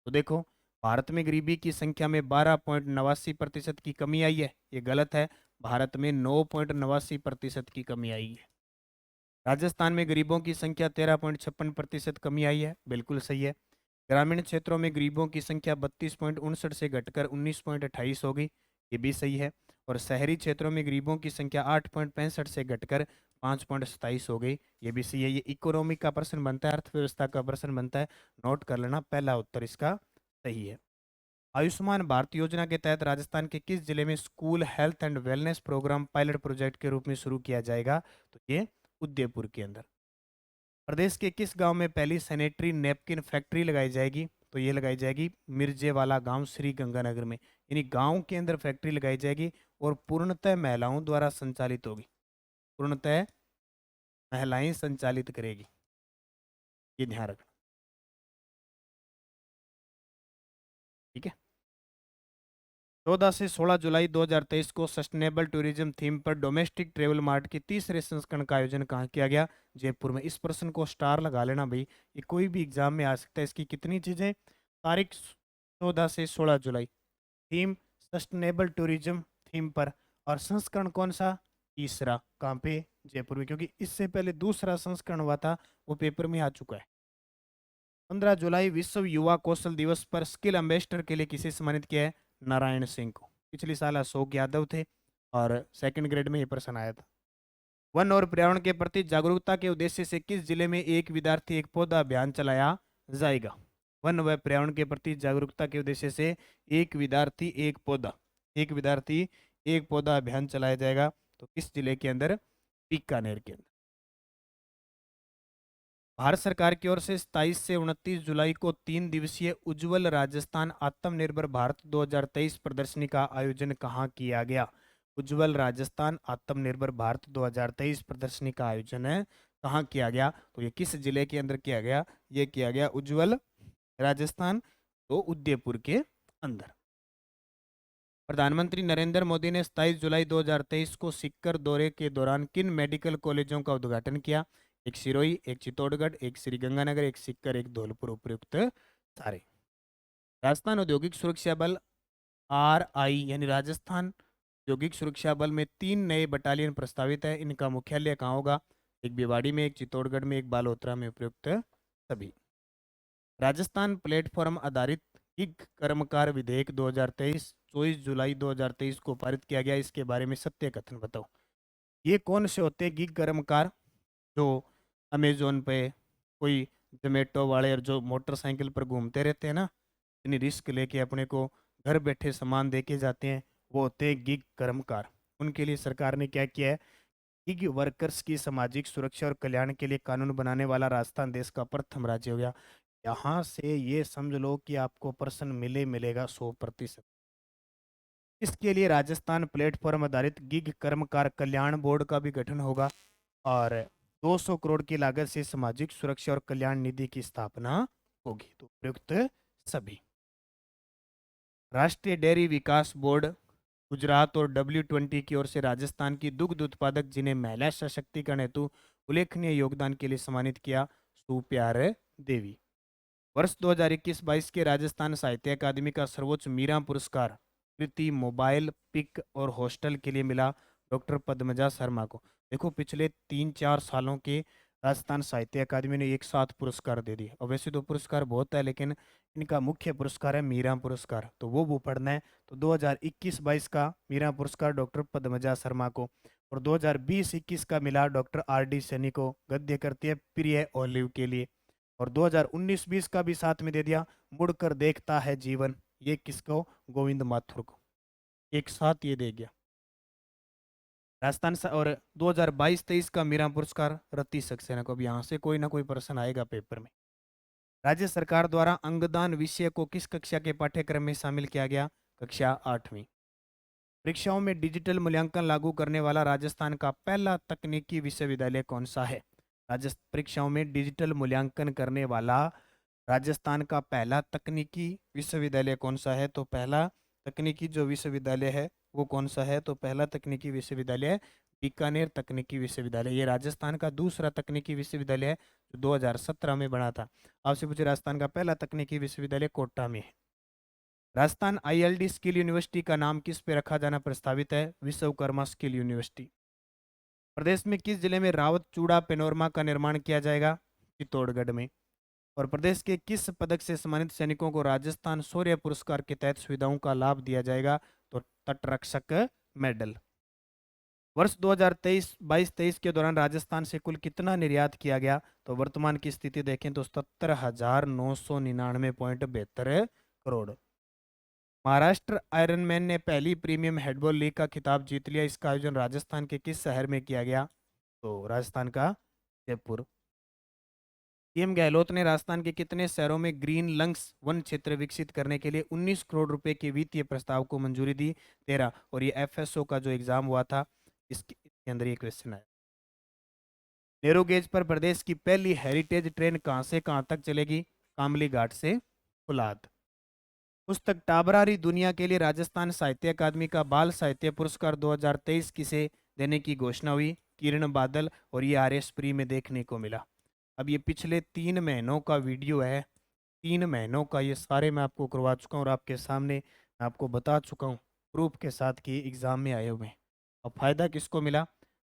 तो देखो, भारत में गरीबी की संख्या में 12.89% की कमी आई है, ये गलत है। भारत में 9.89% की कमी आई है। राजस्थान में गरीबों की संख्या 13.56% कमी आई है, बिल्कुल सही है। ग्रामीण क्षेत्रों में गरीबों की संख्या 32.59 से घटकर 19.28 हो गई, ये भी सही है। और शहरी क्षेत्रों में गरीबों की संख्या 8.65 से घटकर 5.27 हो गई, ये भी सही है। ये इकोनॉमी का प्रश्न बनता है, अर्थव्यवस्था का प्रश्न बनता है, नोट कर लेना, पहला उत्तर इसका सही है। आयुष्मान भारत योजना के तहत राजस्थान के किस जिले में school health and wellness programme pilot project के रूप में शुरू किया जाएगा? तो ये उदयपुर के अंदर। प्रदेश के किस गांव में पहली सैनिटरी नैपकिन फैक्ट्री लगाई जाएगी? तो ये लगाई जाएगी मिर्जेवाला गांव, श्री गंगानगर में। यानी गांव के अंदर फैक्ट्री लगाई जाएगी, और पूर्णतः महिलाओं द्वारा संचालित होगी, पूर्णतः महिलाएं संचालित करेगी, ये ध्यान रखना। ठीक है, 14 से 16 जुलाई 2023 को सस्टेनेबल टूरिज्म थीम पर डोमेस्टिक ट्रेवल मार्ट के तीसरे संस्करण का आयोजन कहाँ किया गया? जयपुर में। इस प्रश्न को स्टार लगा लेना भाई, ये कोई भी एग्जाम में आ सकता है। इसकी कितनी चीजें? तारीख 14 से 16 जुलाई, थीम सस्टेनेबल टूरिज्म थीम पर, और संस्करण कौन सा? तीसरा। कहाँ पे? जयपुर में, क्योंकि इससे पहले दूसरा संस्करण हुआ था, वो पेपर में आ चुका है। 15 जुलाई विश्व युवा कौशल दिवस पर स्किल एम्बेसडर के लिए किसे सम्मानित किया है? नारायण सिंह को। पिछली साल अशोक यादव थे, और सेकंड ग्रेड में ये प्रश्न आया था। वन और पर्यावरण के प्रति जागरूकता के उद्देश्य से किस जिले में एक विद्यार्थी एक पौधा अभियान चलाया जाएगा? वन व पर्यावरण के प्रति जागरूकता के उद्देश्य से एक विद्यार्थी एक पौधा, एक विद्यार्थी एक पौधा अभियान चलाया जाएगा, तो किस जिले के अंदर? बीकानेर के अंदर। भारत सरकार की ओर से 27 से 29 जुलाई को 3 दिवसीय उज्ज्वल राजस्थान आत्मनिर्भर भारत 2023 प्रदर्शनी का आयोजन कहाँ किया गया? उज्ज्वल राजस्थान आत्मनिर्भर भारत 2023 प्रदर्शनी का आयोजन है कहाँ किया गया? तो ये किस जिले के अंदर किया गया? ये किया गया उज्ज्वल राजस्थान, तो उदयपुर के अंदर। प्रधानमंत्री नरेंद्र मोदी ने 27 जुलाई 2023 को सिक्कर दौरे के दौरान किन मेडिकल कॉलेजों का उद्घाटन किया? एक सिरोही, एक चित्तौड़गढ़, एक श्री गंगानगर, एक सिक्कर, एक धौलपुर। उपयुक्त सारे। राजस्थान औद्योगिक सुरक्षा बल RI यानी राजस्थान औद्योगिक सुरक्षा बल में 3 नए बटालियन प्रस्तावित है। इनका मुख्यालय कहाँ होगा? एक भिवाड़ी में, एक चित्तौड़गढ़ में, एक बालोतरा में। उपयुक्त सभी। राजस्थान प्लेटफॉर्म आधारित गिग कर्मकार विधेयक 2023 24 जुलाई 2023 को पारित किया गया, इसके बारे में सत्य कथन बताओ। ये कौन से होते हैं गिग कर्मकार? जो अमेजोन पे, कोई जोमेटो वाले, और जो मोटरसाइकिल पर घूमते रहते हैं ना, इतनी रिस्क लेके अपने को घर बैठे सामान दे के जाते हैं, वो होते हैं गिग कर्मकार। उनके लिए सरकार ने क्या किया है, गिग वर्कर्स की सामाजिक सुरक्षा और कल्याण के लिए कानून बनाने वाला राजस्थान देश का प्रथम राज्य हो गया। यहाँ से ये समझ लो कि आपको पर्सन मिलेगा 100%। इसके लिए राजस्थान प्लेटफॉर्म आधारित गिग कर्मकार कल्याण बोर्ड का भी गठन होगा और 200 करोड़ की लागत से सामाजिक सुरक्षा और कल्याण निधि की स्थापना होगी। तो प्रयुक्त सभी राष्ट्रीय डेयरी विकास बोर्ड गुजरात और W20 की ओर से राजस्थान की दुग्ध उत्पादक जिन्हें महिला सशक्तिकरण हेतु उल्लेखनीय योगदान के लिए सम्मानित किया, सुप्यार देवी। वर्ष 2021-22 के राजस्थान साहित्य अकादमी का सर्वोच्च मीरा पुरस्कार कृति मोबाइल पिक और हॉस्टल के लिए मिला डॉक्टर पद्मजा शर्मा को। देखो पिछले 3-4 सालों के राजस्थान साहित्य अकादमी ने एक साथ पुरस्कार दे दिए, और वैसे तो पुरस्कार बहुत है लेकिन इनका मुख्य पुरस्कार है मीरा पुरस्कार, तो वो पढ़ना है। तो 2021-22 का मीरा पुरस्कार डॉक्टर पद्मजा शर्मा को, और 2020-21 का मिला डॉक्टर R D सैनी को, गद्य करती है प्रिय ओलिव के लिए। और 2019-20 का भी साथ में दे दिया मुड़कर देखता है जीवन, ये किसको, गोविंद माथुर को, एक साथ ये दे गया और 2022-23 का मीरा पुरस्कार रति सक्सेना को। अब यहाँ से कोई ना कोई प्रश्न आएगा पेपर में। राज्य सरकार द्वारा अंगदान विषय को किस कक्षा के पाठ्यक्रम में शामिल किया गया, कक्षा 8वीं। परीक्षाओं में डिजिटल मूल्यांकन लागू करने वाला राजस्थान का पहला तकनीकी विश्वविद्यालय कौन सा है। राजस्थान परीक्षाओं में डिजिटल मूल्यांकन करने वाला राजस्थान का पहला तकनीकी विश्वविद्यालय कौन सा है, तो पहला तकनीकी जो विश्वविद्यालय है वो कौन सा है, तो पहला तकनीकी विश्वविद्यालय बीकानेर तकनीकी विश्वविद्यालय। ये राजस्थान का दूसरा तकनीकी विश्वविद्यालय है जो 2017 में बना था। आपसे पूछे राजस्थान का पहला तकनीकी विश्वविद्यालय कोटा में है। राजस्थान ILD स्किल यूनिवर्सिटी का नाम किस पे रखा जाना प्रस्तावित है, विश्वकर्मा स्किल यूनिवर्सिटी। प्रदेश में किस जिले में रावत चूड़ा पेनोरमा का निर्माण किया जाएगा, चित्तौड़गढ़ में। और प्रदेश के किस पदक से सम्मानित सैनिकों को राजस्थान शौर्य पुरस्कार के तहत सुविधाओं का लाभ दिया जाएगा, तो तटरक्षक मेडल। वर्ष 2023-22 के दौरान राजस्थान से कुल कितना निर्यात किया गया, तो वर्तमान की स्थिति देखें तो 77,999.72 करोड़। महाराष्ट्र आयरनमैन ने पहली प्रीमियम हेडबॉल लीग का खिताब जीत लिया, इसका आयोजन राजस्थान के किस शहर में किया गया, तो राजस्थान का जयपुर। PM गहलोत ने राजस्थान के कितने शहरों में ग्रीन लंग्स वन क्षेत्र विकसित करने के लिए 19 करोड़ रुपए के वित्तीय प्रस्ताव को मंजूरी दी, 13। और ये FSO का जो एग्जाम हुआ था इसके अंदर ये क्वेश्चन है। नेहरू गेज पर प्रदेश की पहली हेरिटेज ट्रेन कहां से कहां तक चलेगी, कामली घाट से फुलाद। पुस्तक टाबरारी दुनिया के लिए राजस्थान साहित्य अकादमी का बाल साहित्य पुरस्कार 2023 किसे देने की घोषणा हुई, किरण बादल, और ये RS प्री में देखने को मिला। अब ये पिछले 3 महीनों का वीडियो है, 3 महीनों का ये सारे मैं आपको करवा चुका हूँ और आपके सामने मैं आपको बता चुका हूँ प्रूफ के साथ कि एग्जाम में आए हुए हैं। अब फायदा किसको मिला,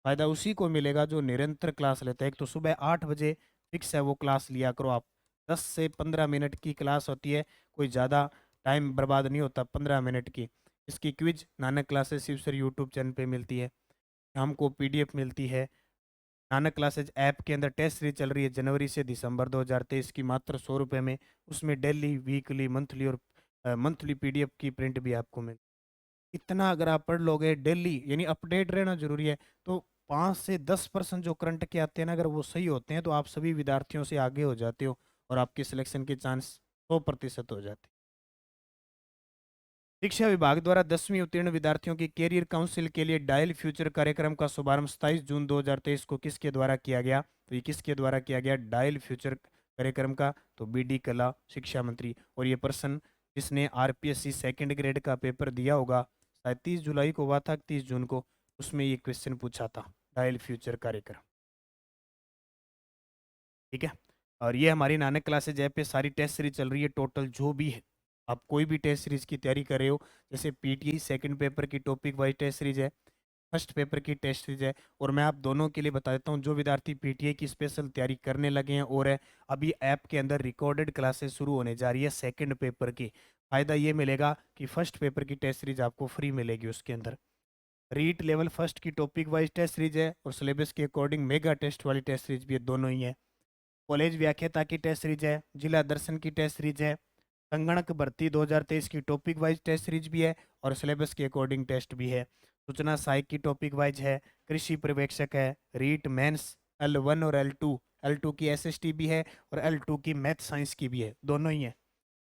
फायदा उसी को मिलेगा जो निरंतर क्लास लेता है। एक तो सुबह 8 बजे फिक्स है वो क्लास लिया करो आप, 10 से 15 मिनट की क्लास होती है, कोई ज़्यादा टाइम बर्बाद नहीं होता, 15 मिनट की। इसकी quiz Nanak classes Shiv sir YouTube channel पे मिलती है, हमको PDF मिलती है। नानक क्लासेज ऐप के अंदर टेस्ट सीरीज चल रही है जनवरी से दिसंबर 2023 की, मात्र 100 रुपये में। उसमें डेली वीकली मंथली और मंथली PDF की प्रिंट भी आपको मिल। इतना अगर आप पढ़ लोगे डेली, यानी अपडेट रहना जरूरी है, तो 5 से 10% जो करंट के आते हैं ना, अगर वो सही होते हैं तो आप सभी विद्यार्थियों से आगे हो जाते हो और आपके सिलेक्शन के चांस 100% हो जाते हैं। शिक्षा विभाग द्वारा 10वीं उत्तीर्ण विद्यार्थियों की कैरियर काउंसिल के लिए डायल फ्यूचर कार्यक्रम का शुभारंभ 27 जून 2023 को किसके द्वारा किया गया, तो ये किसके द्वारा किया गया डायल फ्यूचर कार्यक्रम का, तो BD कला शिक्षा मंत्री। और ये पर्सन जिसने RPSC सेकंड ग्रेड का पेपर दिया होगा, शायद 30 जुलाई को हुआ था, 30 जून को, उसमें ये क्वेश्चन पूछा था डायल फ्यूचर कार्यक्रम। ठीक है, और ये हमारी नानक क्लासेज ऐप पे सारी टेस्ट सीरीज चल रही है। टोटल जो भी है, आप कोई भी टेस्ट सीरीज की तैयारी कर रहे हो, जैसे PTI सेकंड पेपर की टॉपिक वाइज टेस्ट सीरीज है, फर्स्ट पेपर की टेस्ट सीरीज है। और मैं आप दोनों के लिए बता देता हूँ, जो विद्यार्थी PTI की स्पेशल तैयारी करने लगे हैं और है, अभी ऐप के अंदर रिकॉर्डेड क्लासेस शुरू होने जा रही है सेकेंड पेपर की। फायदा ये मिलेगा कि फर्स्ट पेपर की टेस्ट सीरीज आपको फ्री मिलेगी, उसके अंदर रीट लेवल फर्स्ट की टॉपिक वाइज टेस्ट सीरीज है और सिलेबस के अकॉर्डिंग मेगा टेस्ट वाली टेस्ट सीरीज भी है, दोनों ही है। कॉलेज व्याख्याता की टेस्ट सीरीज है, जिला दर्शन की टेस्ट सीरीज है, संगणक भर्ती 2023 की टॉपिक वाइज टेस्ट सीरीज भी है और सिलेबस के अकॉर्डिंग टेस्ट भी है। सूचना सहायक की टॉपिक वाइज है, कृषि पर्यवेक्षक है, रीट मेंस L1 और L2 की SST भी है और L2 की मैथ साइंस की भी है, दोनों ही है।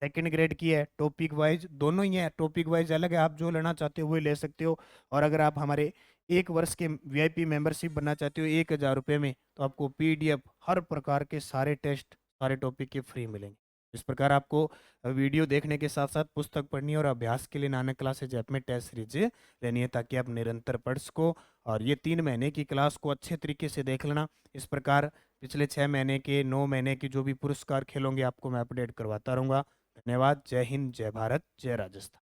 सेकंड ग्रेड की है, टॉपिक वाइज दोनों ही है, टॉपिक वाइज अलग है, आप जो लेना चाहते हो वही ले सकते हो। और अगर आप हमारे 1 वर्ष के VIP मेंबरशिप बनना चाहते हो 1,000 रुपये में, तो आपको PDF हर प्रकार के सारे टेस्ट सारे टॉपिक के फ्री मिलेंगे। इस प्रकार आपको वीडियो देखने के साथ साथ पुस्तक पढ़नी है और अभ्यास के लिए नानक क्लासेज ऐप में टेस्ट सीरीज लेनी है ताकि आप निरंतर पढ़ सको। और ये 3 महीने की क्लास को अच्छे तरीके से देख लेना। इस प्रकार पिछले 6 महीने के 9 महीने के जो भी पुरस्कार खेलोगे आपको मैं अपडेट करवाता रहूँगा। धन्यवाद। जय हिंद, जय भारत, जय राजस्थान।